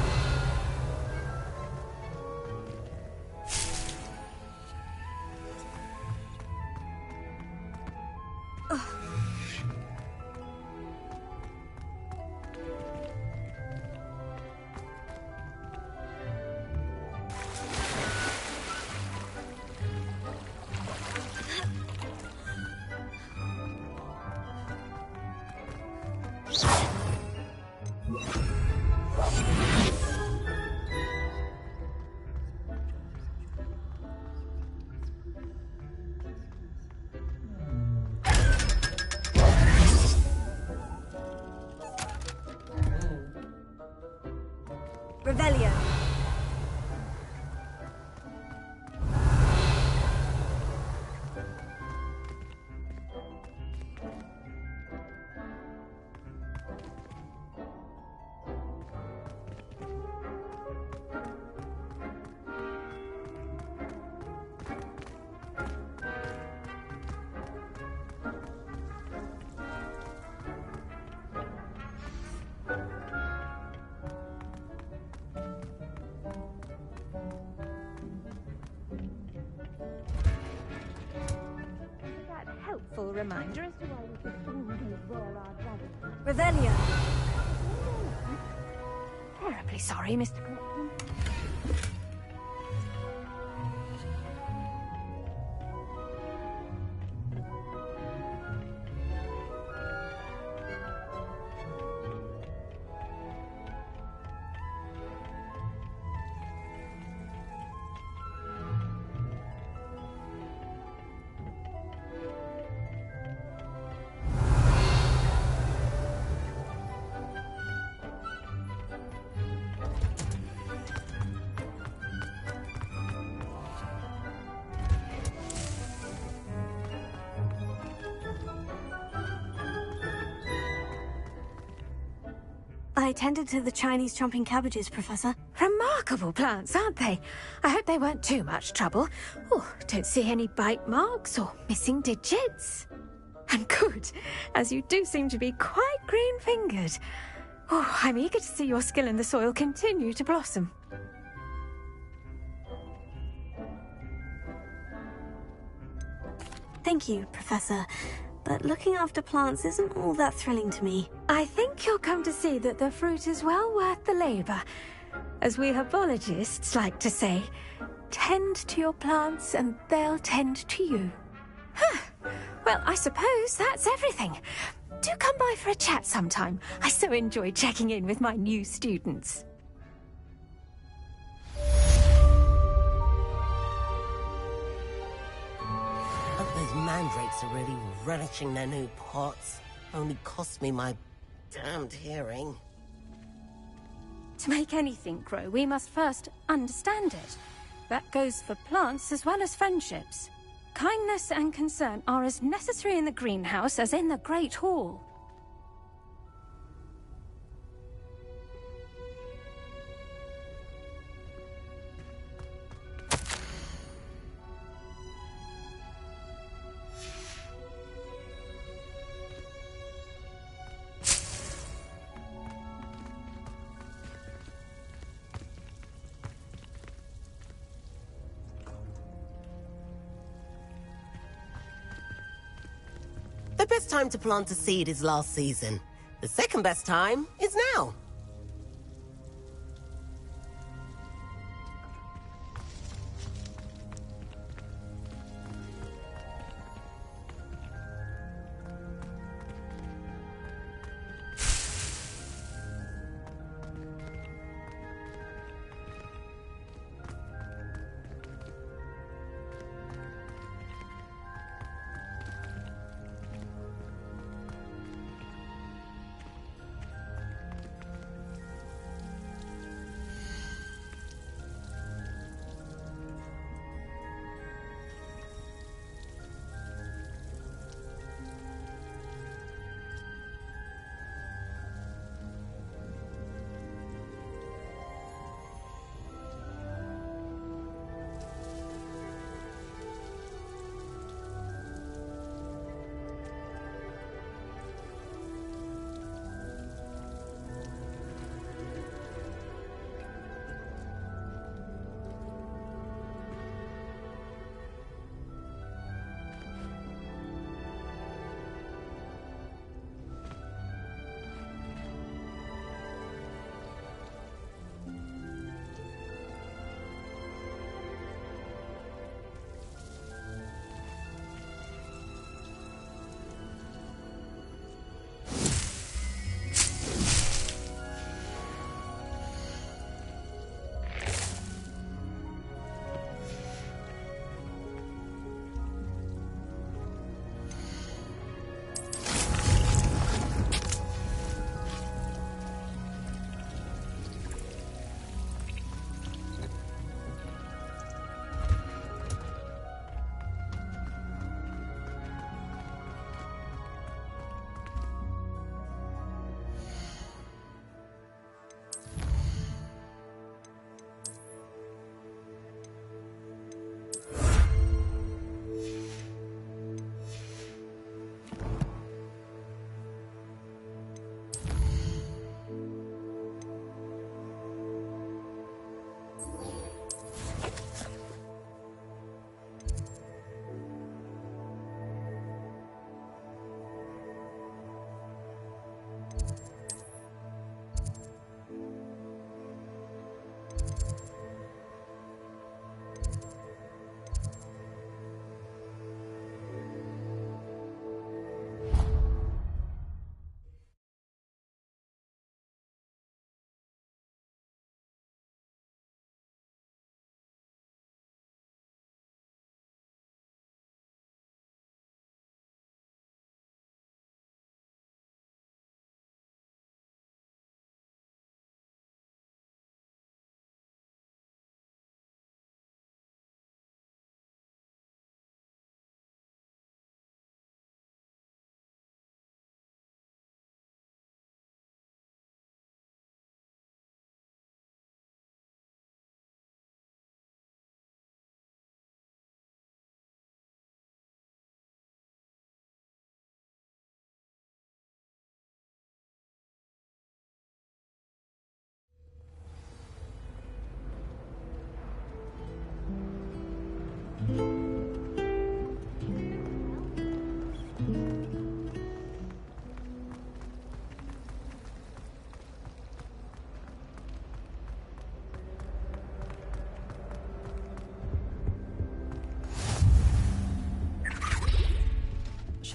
[SPEAKER 14] Revelio.
[SPEAKER 16] Helpful reminder as to why we should indeed wear our dragon.
[SPEAKER 14] Revelio.
[SPEAKER 16] Terribly sorry, Mr. Crichton.
[SPEAKER 4] I tended to the Chinese chomping cabbages, Professor.
[SPEAKER 16] Remarkable plants, aren't they? I hope they weren't too much trouble. Oh, don't see any bite marks or missing digits. And good, as you do seem to be quite green-fingered. Oh, I'm eager to see your skill in the soil continue to blossom.
[SPEAKER 4] Thank you, Professor. But looking after plants isn't all that thrilling to me.
[SPEAKER 16] I think you'll come to see that the fruit is well worth the labour. As we herbologists like to say, tend to your plants and they'll tend to you. Huh. Well, I suppose that's everything. Do come by for a chat sometime. I so enjoy checking in with my new students.
[SPEAKER 19] Those mandrakes are really relishing their new pots. Only cost me my damned hearing.
[SPEAKER 16] To make anything grow, we must first understand it. That goes for plants as well as friendships. Kindness and concern are as necessary in the greenhouse as in the Great Hall.
[SPEAKER 19] The best time to plant a seed is last season. The second best time is now.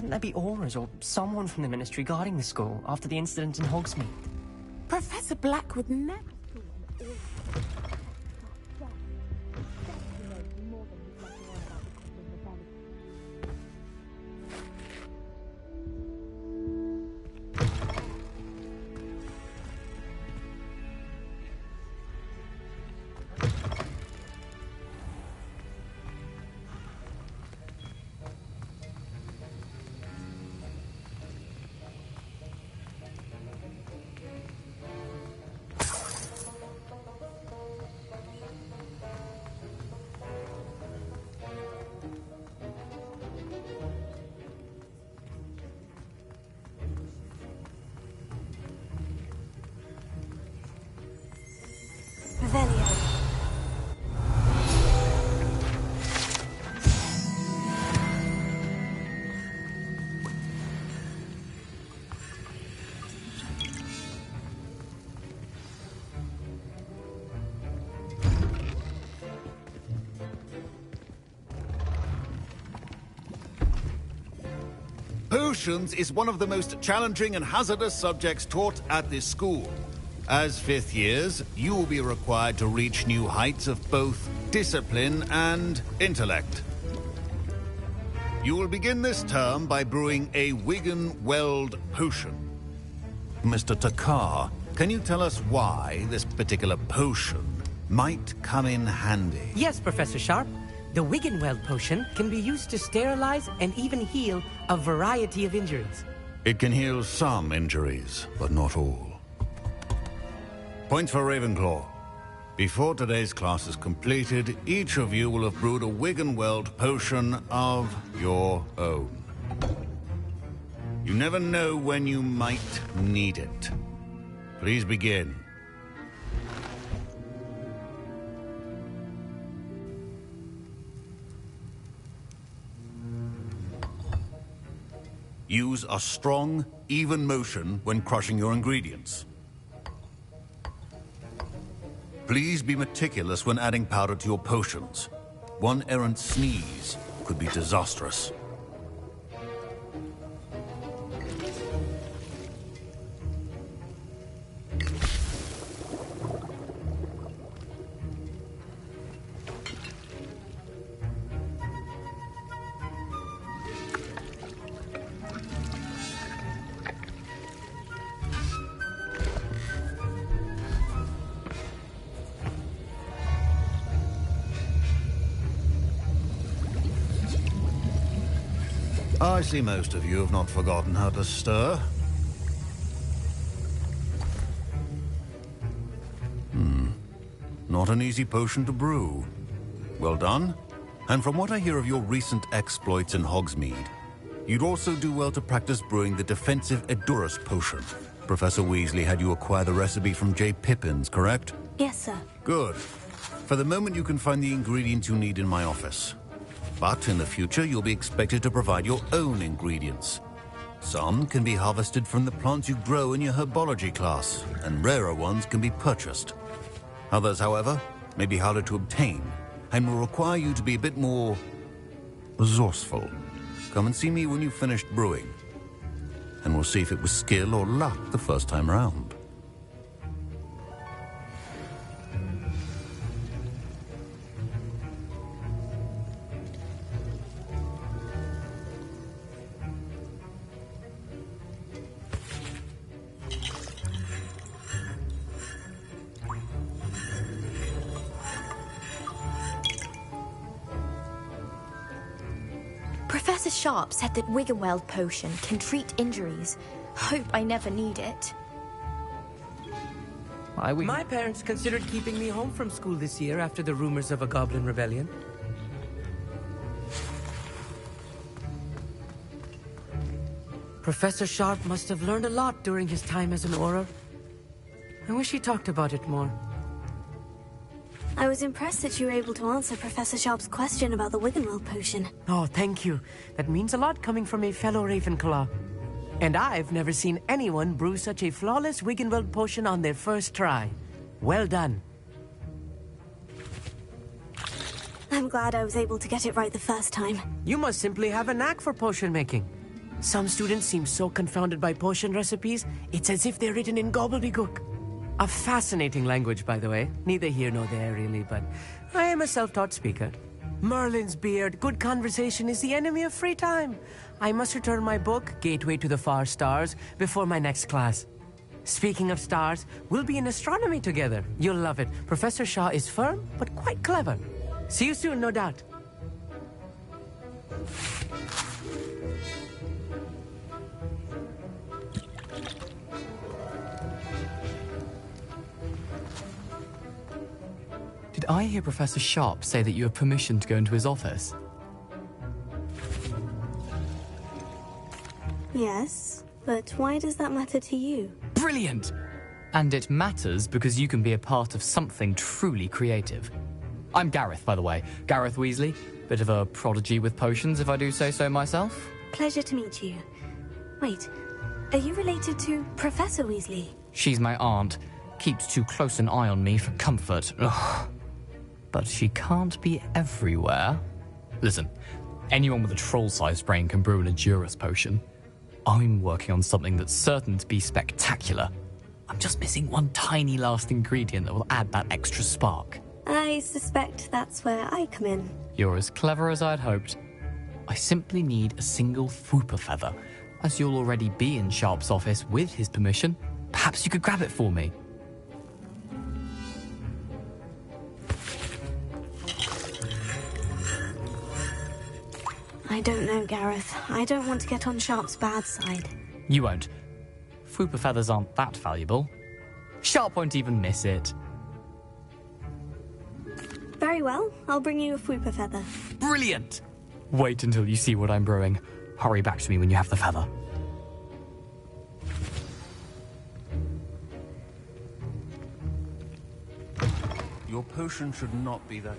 [SPEAKER 15] shouldn't there be Aurors or someone from the Ministry guarding the school after the incident in Hogsmeade?
[SPEAKER 19] Professor Black would never.
[SPEAKER 20] Potions is one of the most challenging and hazardous subjects taught at this school. As fifth years, you will be required to reach new heights of both discipline and intellect. You will begin this term by brewing a Wigan-Weld potion. Mr. Takar, can you tell us why this particular potion might come in handy?
[SPEAKER 15] Yes, Professor Sharp. The Wigan-Weld potion can be used to sterilize and even heal a variety of injuries.
[SPEAKER 20] It can heal some injuries, but not all. Point for Ravenclaw. Before today's class is completed, each of you will have brewed a Wigan-Weld potion of your own. You never know when you might need it. Please begin. Use a strong, even motion when crushing your ingredients. Please be meticulous when adding powder to your potions. One errant sneeze could be disastrous. I see most of you have not forgotten how to stir. Not an easy potion to brew. Well done. And from what I hear of your recent exploits in Hogsmeade, you'd also do well to practice brewing the defensive Edurus potion. Professor Weasley had you acquire the recipe from J. Pippins, correct?
[SPEAKER 4] Yes, sir.
[SPEAKER 20] Good. For the moment, you can find the ingredients you need in my office. But in the future, you'll be expected to provide your own ingredients. Some can be harvested from the plants you grow in your herbology class, and rarer ones can be purchased. Others, however, may be harder to obtain, and will require you to be a bit more resourceful. Come and see me when you've finished brewing, and we'll see if it was skill or luck the first time round.
[SPEAKER 6] Professor Sharp said that Wigan-Weld potion can treat injuries. Hope I never need it.
[SPEAKER 15] My parents considered keeping me home from school this year after the rumors of a goblin rebellion. Professor Sharp must have learned a lot during his time as an Auror. I wish he talked about it more.
[SPEAKER 4] I was impressed that you were able to answer Professor Sharp's question about the Wigan-Weld potion.
[SPEAKER 15] Oh, thank you. That means a lot coming from a fellow Ravenclaw. And I've never seen anyone brew such a flawless Wigan-Weld potion on their first try. Well done.
[SPEAKER 4] I'm glad I was able to get it right the first time.
[SPEAKER 15] You must simply have a knack for potion making. Some students seem so confounded by potion recipes, it's as if they're written in gobbledygook. A fascinating language, by the way. Neither here nor there, really, but I am a self-taught speaker. Merlin's beard, good conversation is the enemy of free time. I must return my book, Gateway to the Far Stars, before my next class. Speaking of stars, we'll be in astronomy together. You'll love it. Professor Shaw is firm, but quite clever. See you soon, no doubt.
[SPEAKER 2] Did I hear Professor Sharp say that you have permission to go into his office?
[SPEAKER 4] Yes, but why does that matter to you?
[SPEAKER 2] Brilliant! And it matters because you can be a part of something truly creative. I'm Gareth, by the way. Gareth Weasley. Bit of a prodigy with potions, if I do say so myself.
[SPEAKER 4] Pleasure to meet you. Wait, are you related to Professor Weasley?
[SPEAKER 2] She's my aunt. Keeps too close an eye on me for comfort. Ugh. But she can't be everywhere. Listen, anyone with a troll-sized brain can brew an Edurus potion. I'm working on something that's certain to be spectacular. I'm just missing one tiny last ingredient that will add that extra spark.
[SPEAKER 4] I suspect that's where I come in.
[SPEAKER 2] You're as clever as I'd hoped. I simply need a single Fooper feather. As you'll already be in Sharp's office with his permission, perhaps you could grab it for me.
[SPEAKER 4] I don't know, Gareth. I don't want to get on Sharp's bad side.
[SPEAKER 2] You won't. Fooper feathers aren't that valuable. Sharp won't even miss it.
[SPEAKER 4] Very well. I'll bring you a Fooper feather.
[SPEAKER 2] Brilliant! Wait until you see what I'm brewing. Hurry back to me when you have the feather.
[SPEAKER 20] Your potion should not be that...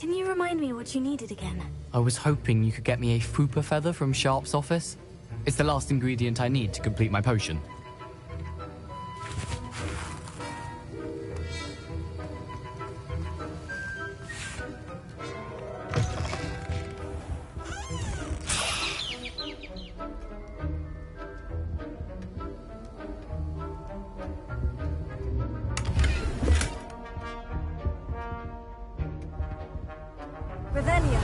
[SPEAKER 4] Can you remind me what you needed again?
[SPEAKER 2] I was hoping you could get me a Fooper feather from Sharp's office. It's the last ingredient I need to complete my potion.
[SPEAKER 14] Revelia.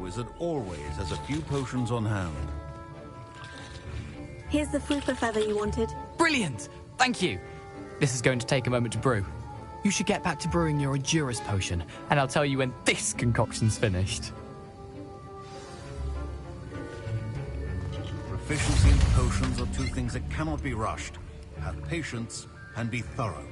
[SPEAKER 20] Wizard always has a few potions on hand.
[SPEAKER 4] Here's the Fooper feather you wanted.
[SPEAKER 2] Brilliant! Thank you! This is going to take a moment to brew. You should get back to brewing your Edurus potion, and I'll tell you when this concoction's finished.
[SPEAKER 20] Proficiency in potions are two things that cannot be rushed. Have patience and be thorough.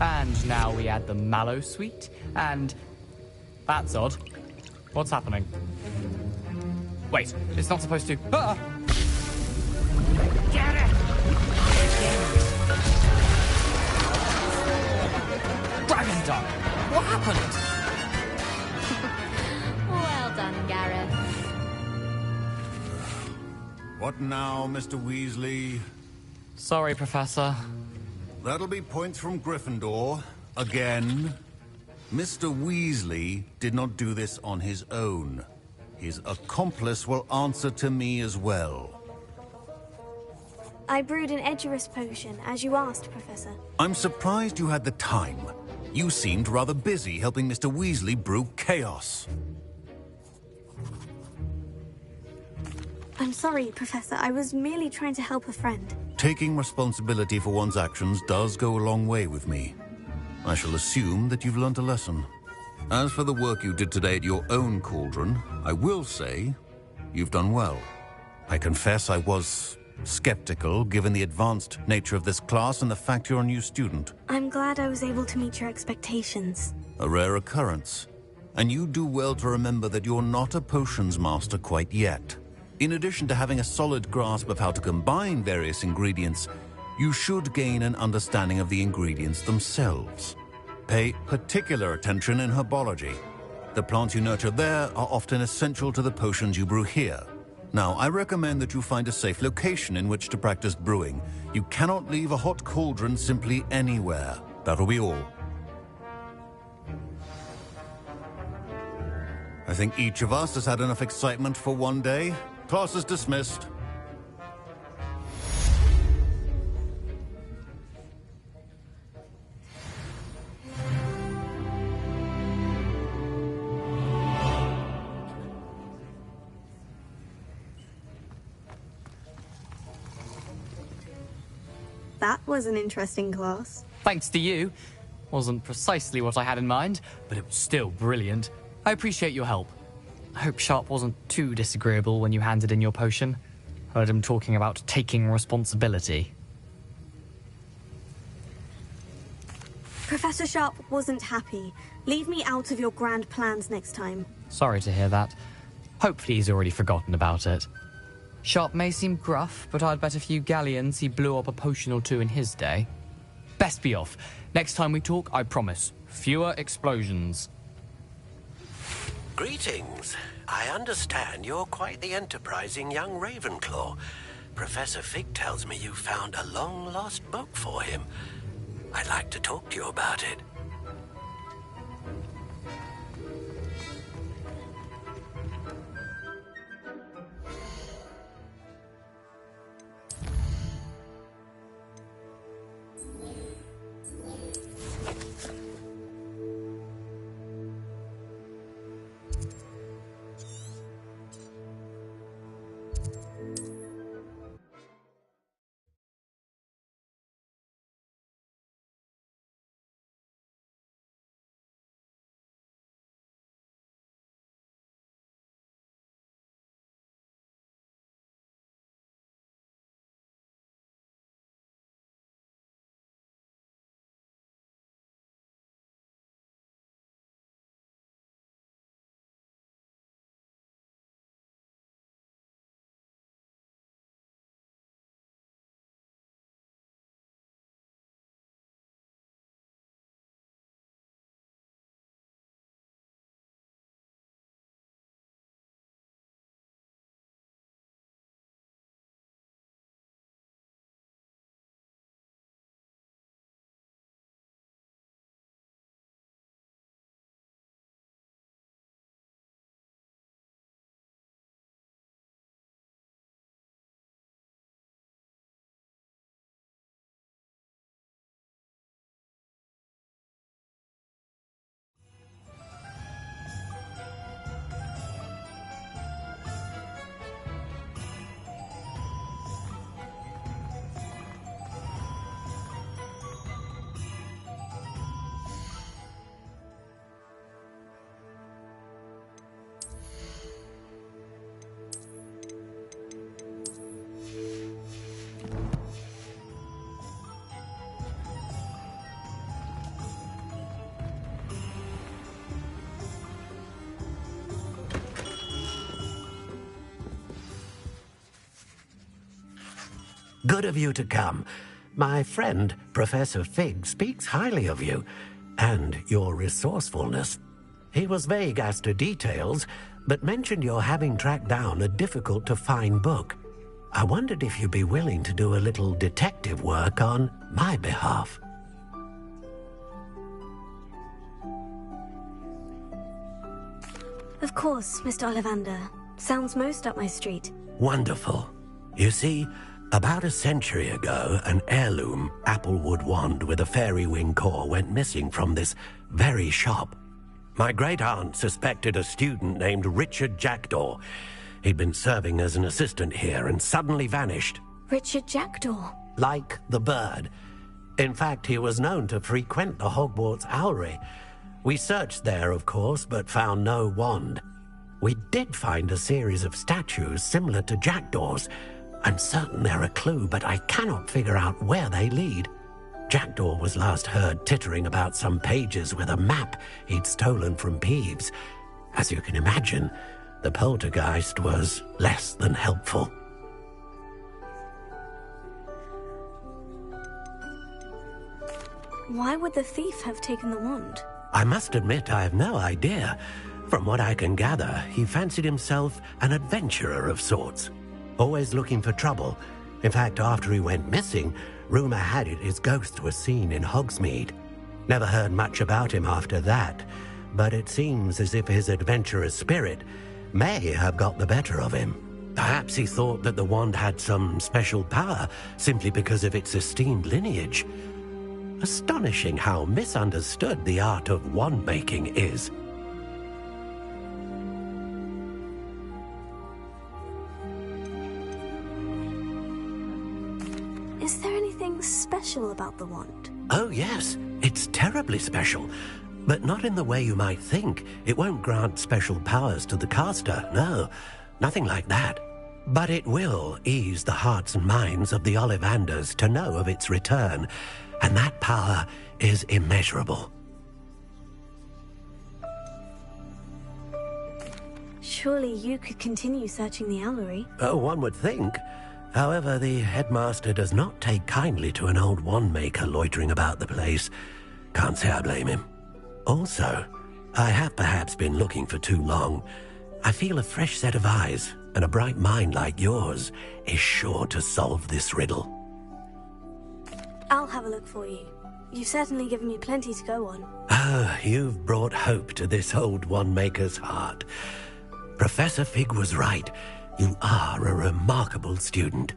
[SPEAKER 2] And now we add the mallow sweet, and... That's odd. What's happening? Wait, it's not supposed to... Ah!
[SPEAKER 5] Get it!
[SPEAKER 2] Dragon Duck! What happened?
[SPEAKER 6] Well done, Gareth.
[SPEAKER 20] What now, Mr. Weasley?
[SPEAKER 2] Sorry, Professor.
[SPEAKER 20] That'll be points from Gryffindor. Again. Mr. Weasley did not do this on his own. His accomplice will answer to me as well.
[SPEAKER 17] I brewed an Edurus potion, as you asked, Professor.
[SPEAKER 20] I'm surprised you had the time. You seemed rather busy helping Mr. Weasley brew chaos.
[SPEAKER 17] I'm sorry, Professor. I was merely trying to help a friend.
[SPEAKER 20] Taking responsibility for one's actions does go a long way with me. I shall assume that you've learnt a lesson. As for the work you did today at your own cauldron, I will say you've done well. I confess I was skeptical, given the advanced nature of this class and the fact you're a new student.
[SPEAKER 17] I'm glad I was able to meet your expectations.
[SPEAKER 20] A rare occurrence. And you do well to remember that you're not a potions master quite yet. In addition to having a solid grasp of how to combine various ingredients, you should gain an understanding of the ingredients themselves. Pay particular attention in herbology. The plants you nurture there are often essential to the potions you brew here. Now, I recommend that you find a safe location in which to practice brewing. You cannot leave a hot cauldron simply anywhere. That'll be all. I think each of us has had enough excitement for one day. Class is dismissed.
[SPEAKER 17] That was an interesting class.
[SPEAKER 2] Thanks to you. Wasn't precisely what I had in mind, but it was still brilliant. I appreciate your help. I hope Sharp wasn't too disagreeable when you handed in your potion. Heard him talking about taking responsibility.
[SPEAKER 17] Professor Sharp wasn't happy. Leave me out of your grand plans next time.
[SPEAKER 2] Sorry to hear that. Hopefully he's already forgotten about it. Sharp may seem gruff, but I'd bet a few galleons he blew up a potion or two in his day. Best be off. Next time we talk, I promise, fewer explosions.
[SPEAKER 3] Greetings. I understand you're quite the enterprising young Ravenclaw. Professor Fig tells me you found a long-lost book for him. I'd like to talk to you about it. Good of you to come. My friend, Professor Fig, speaks highly of you and your resourcefulness. He was vague as to details, but mentioned your having tracked down a difficult-to-find book. I wondered if you'd be willing to do a little detective work on my behalf.
[SPEAKER 4] Of course, Mr. Ollivander. Sounds most up my street.
[SPEAKER 3] Wonderful. You see, about a century ago, an heirloom applewood wand with a fairy wing core went missing from this very shop. My great-aunt suspected a student named Richard Jackdaw. He'd been serving as an assistant here and suddenly vanished.
[SPEAKER 4] Richard Jackdaw?
[SPEAKER 3] Like the bird. In fact, he was known to frequent the Hogwarts Owlery. We searched there, of course, but found no wand. We did find a series of statues similar to Jackdaw's. I'm certain they're a clue, but I cannot figure out where they lead. Jackdaw was last heard tittering about some pages with a map he'd stolen from Peeves. As you can imagine, the poltergeist was less than helpful.
[SPEAKER 4] Why would the thief have taken the wand?
[SPEAKER 3] I must admit I have no idea. From what I can gather, he fancied himself an adventurer of sorts. Always looking for trouble. In fact, after he went missing, rumor had it his ghost was seen in Hogsmeade. Never heard much about him after that, but it seems as if his adventurous spirit may have got the better of him. Perhaps he thought that the wand had some special power simply because of its esteemed lineage. Astonishing how misunderstood the art of wand-making is.
[SPEAKER 4] Is there anything special about the wand?
[SPEAKER 3] Oh yes, it's terribly special. But not in the way you might think. It won't grant special powers to the caster, no. Nothing like that. But it will ease the hearts and minds of the Ollivanders to know of its return. And that power is immeasurable.
[SPEAKER 4] Surely you could continue searching the Owlery.
[SPEAKER 3] Oh, one would think. However, the headmaster does not take kindly to an old wand-maker loitering about the place. Can't say I blame him. Also, I have perhaps been looking for too long. I feel a fresh set of eyes, and a bright mind like yours is sure to solve this riddle.
[SPEAKER 4] I'll have a look for you. You've certainly given me plenty to go on.
[SPEAKER 3] Ah, you've brought hope to this old wand-maker's heart. Professor Fig was right. You are a remarkable student.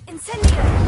[SPEAKER 4] Incendio!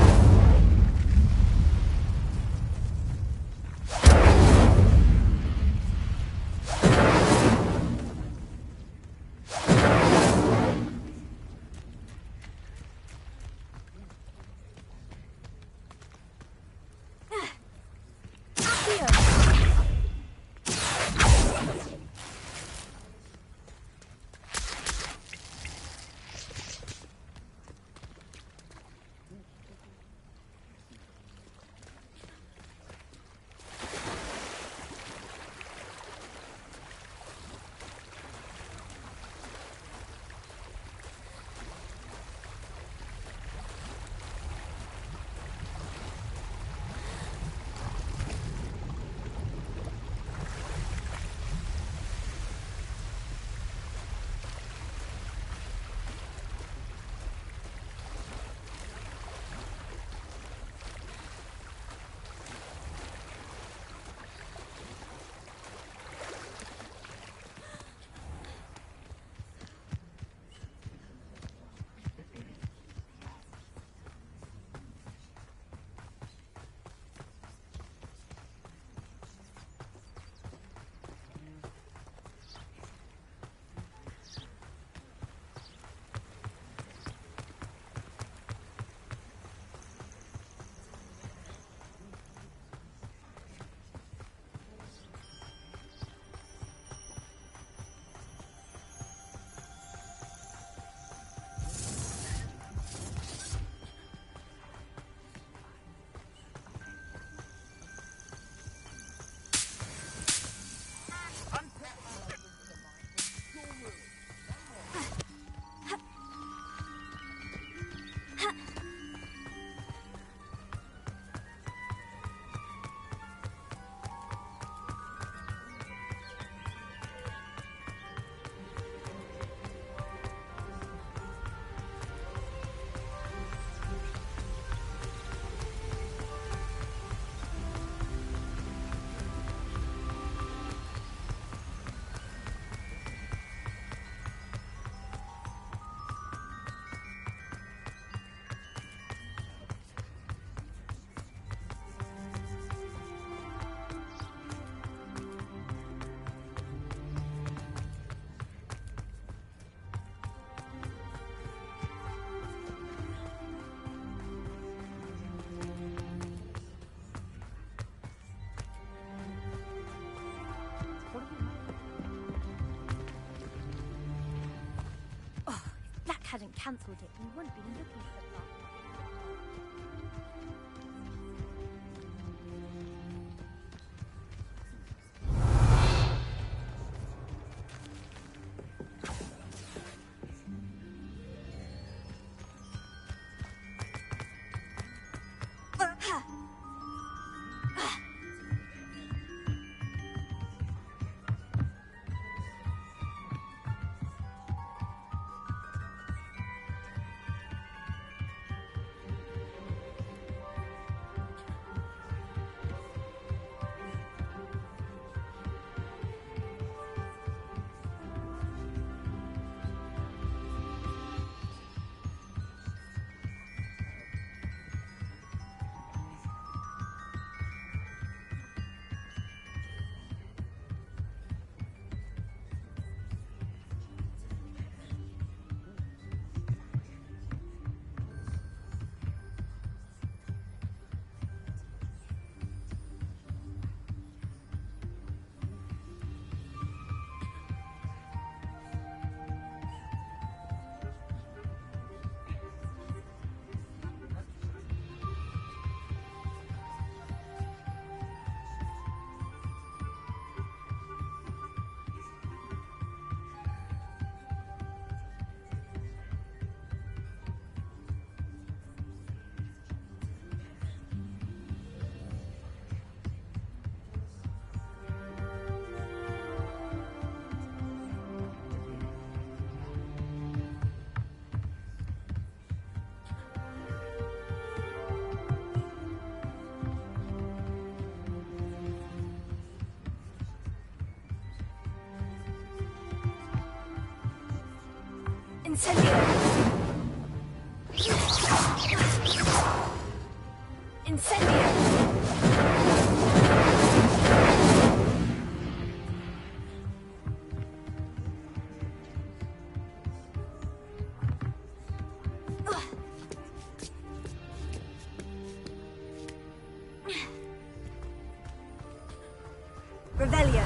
[SPEAKER 6] hadn't cancelled it, we wouldn't be looking so far.
[SPEAKER 17] Incendio! Revelio.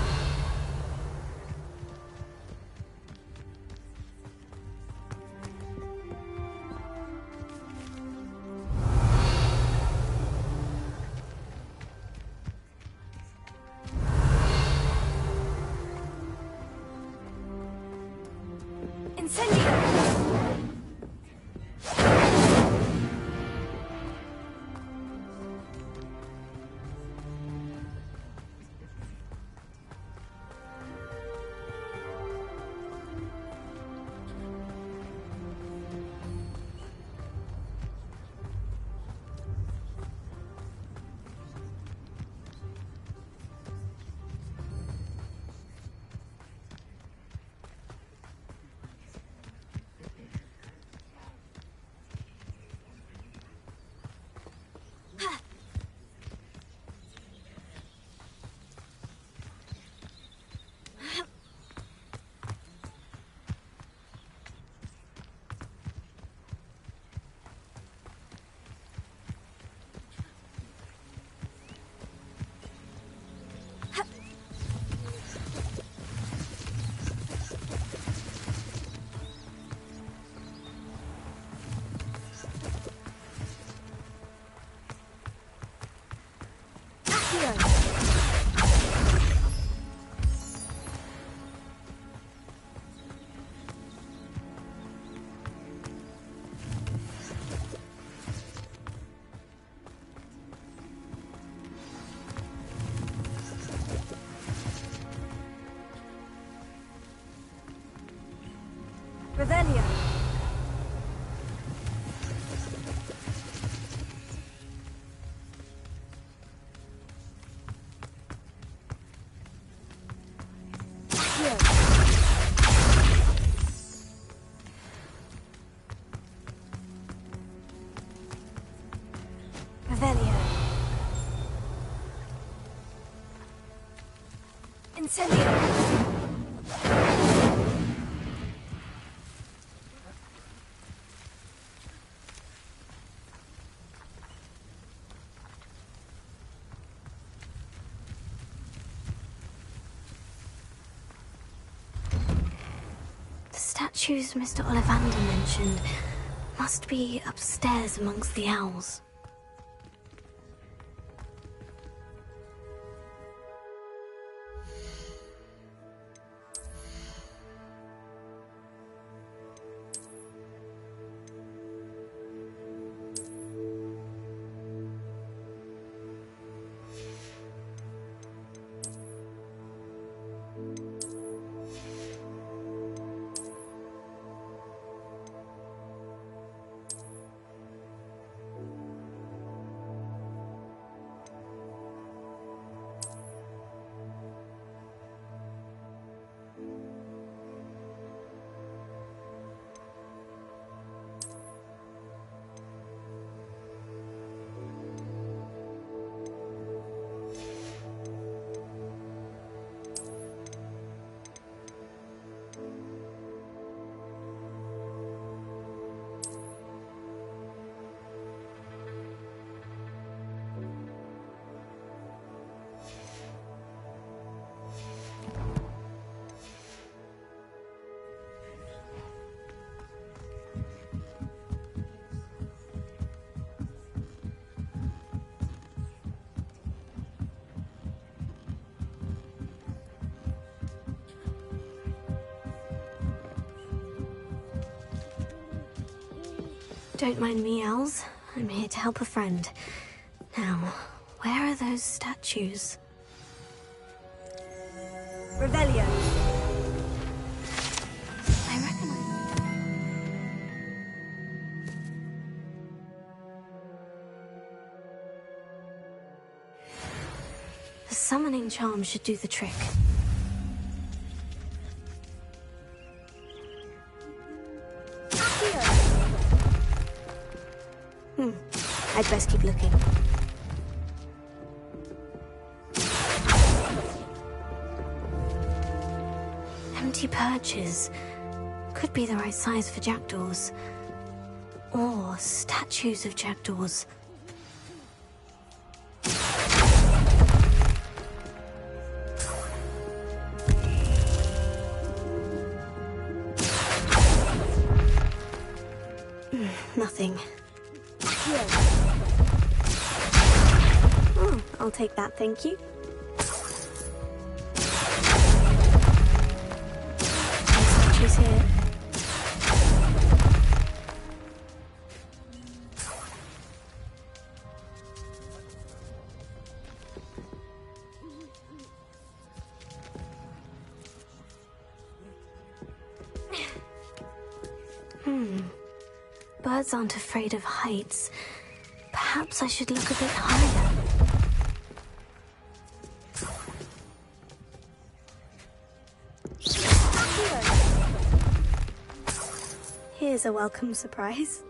[SPEAKER 17] Revelio. Revelio. Incendio.
[SPEAKER 4] statues Mr. Ollivander mentioned must be upstairs amongst the owls. Don't mind me, owls. I'm here to help a friend. Now, where are those statues?
[SPEAKER 14] Revelio.
[SPEAKER 4] I recognize. The summoning charm should do the trick. I'd best keep looking. Empty perches. Could be the right size for jackdaws. Or statues of jackdaws. Nothing. Oh, I'll take that, thank you. No statues here. Birds aren't afraid of heights. Perhaps I should look a bit higher. Here's a welcome surprise.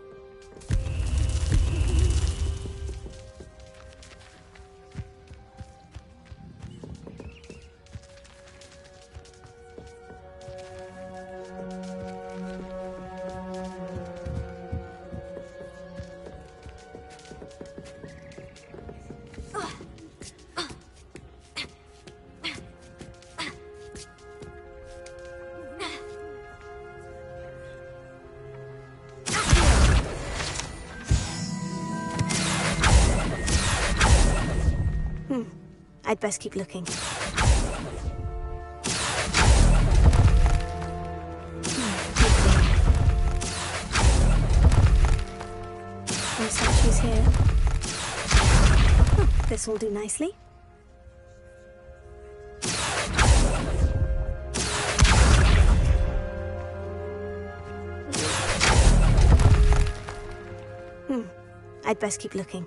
[SPEAKER 4] I'd best keep looking. No statues here. Oh, this will do nicely. I'd best keep looking.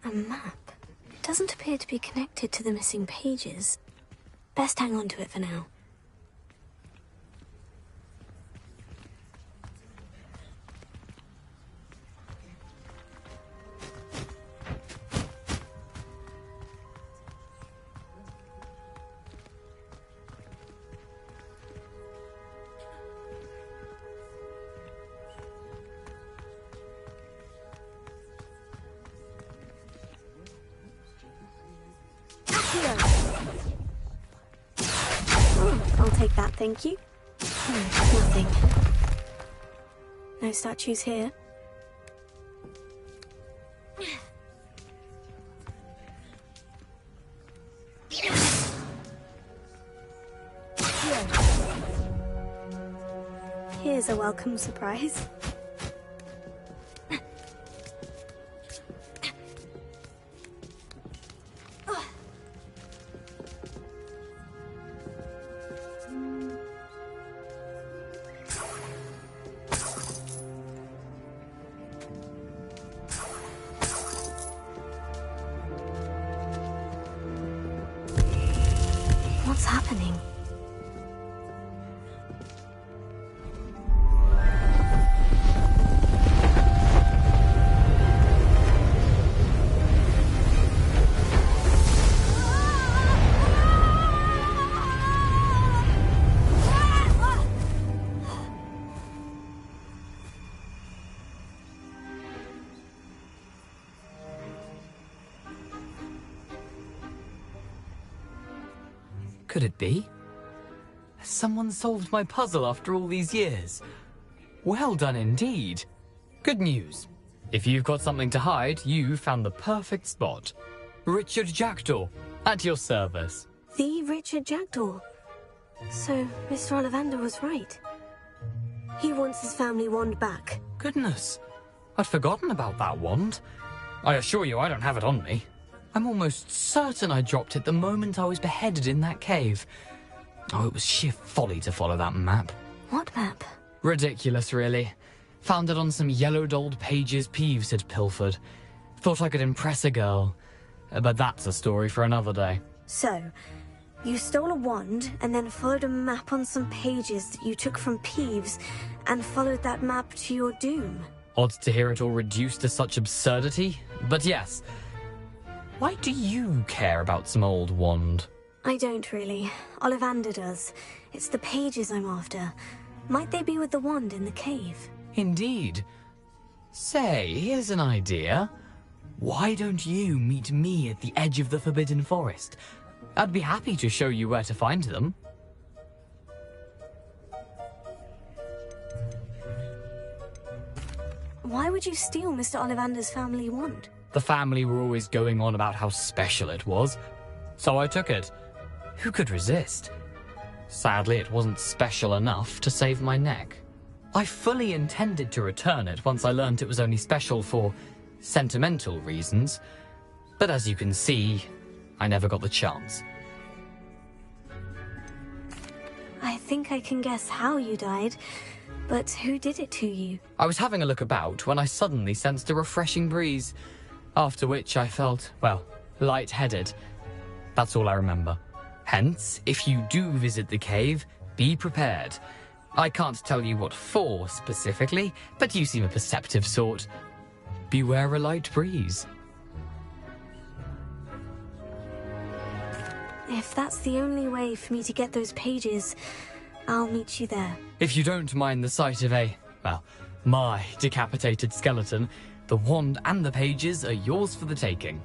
[SPEAKER 4] A map. It doesn't appear to be connected to the missing pages. Best hang on to it for now.
[SPEAKER 17] Oh, I'll take that, thank you. Nothing. No statues here. Here's a welcome surprise. What's happening?
[SPEAKER 2] Could it be? Someone solved my puzzle after all these years. Well done indeed. Good news. If you've got something to hide, you found the perfect spot. Richard Jackdaw, at your service.
[SPEAKER 17] The Richard Jackdaw. So, Mr. Ollivander was right. He wants his family wand back.
[SPEAKER 2] Goodness, I'd forgotten about that wand. I assure you I don't have it on me. I'm almost certain I dropped it the moment I was beheaded in that cave. Oh, it was sheer folly to follow that map.
[SPEAKER 17] What map?
[SPEAKER 2] Ridiculous, really. Found it on some yellowed old pages Peeves had pilfered. Thought I could impress a girl. But that's a story for another day.
[SPEAKER 17] So, you stole a wand and then followed a map on some pages that you took from Peeves and followed that map to your doom.
[SPEAKER 2] Odd to hear it all reduced to such absurdity, but yes. Why do you care about some old wand?
[SPEAKER 17] I don't really. Ollivander does. It's the pages I'm after. Might they be with the wand in the cave?
[SPEAKER 2] Indeed. Say, here's an idea. Why don't you meet me at the edge of the Forbidden Forest? I'd be happy to show you where to find them.
[SPEAKER 17] Why would you steal Mr. Ollivander's family wand?
[SPEAKER 2] The family were always going on about how special it was, so I took it. Who could resist? Sadly, it wasn't special enough to save my neck. I fully intended to return it once I learned it was only special for sentimental reasons, but as you can see, I never got the chance.
[SPEAKER 17] I think I can guess how you died, but who did it to you?
[SPEAKER 2] I was having a look about when I suddenly sensed a refreshing breeze, after which I felt, well, lightheaded. That's all I remember. Hence, if you do visit the cave, be prepared. I can't tell you what for specifically, but you seem a perceptive sort. Beware a light breeze.
[SPEAKER 17] If that's the only way for me to get those pages, I'll meet you there.
[SPEAKER 2] If you don't mind the sight of my decapitated skeleton, the wand and the pages are yours for the taking.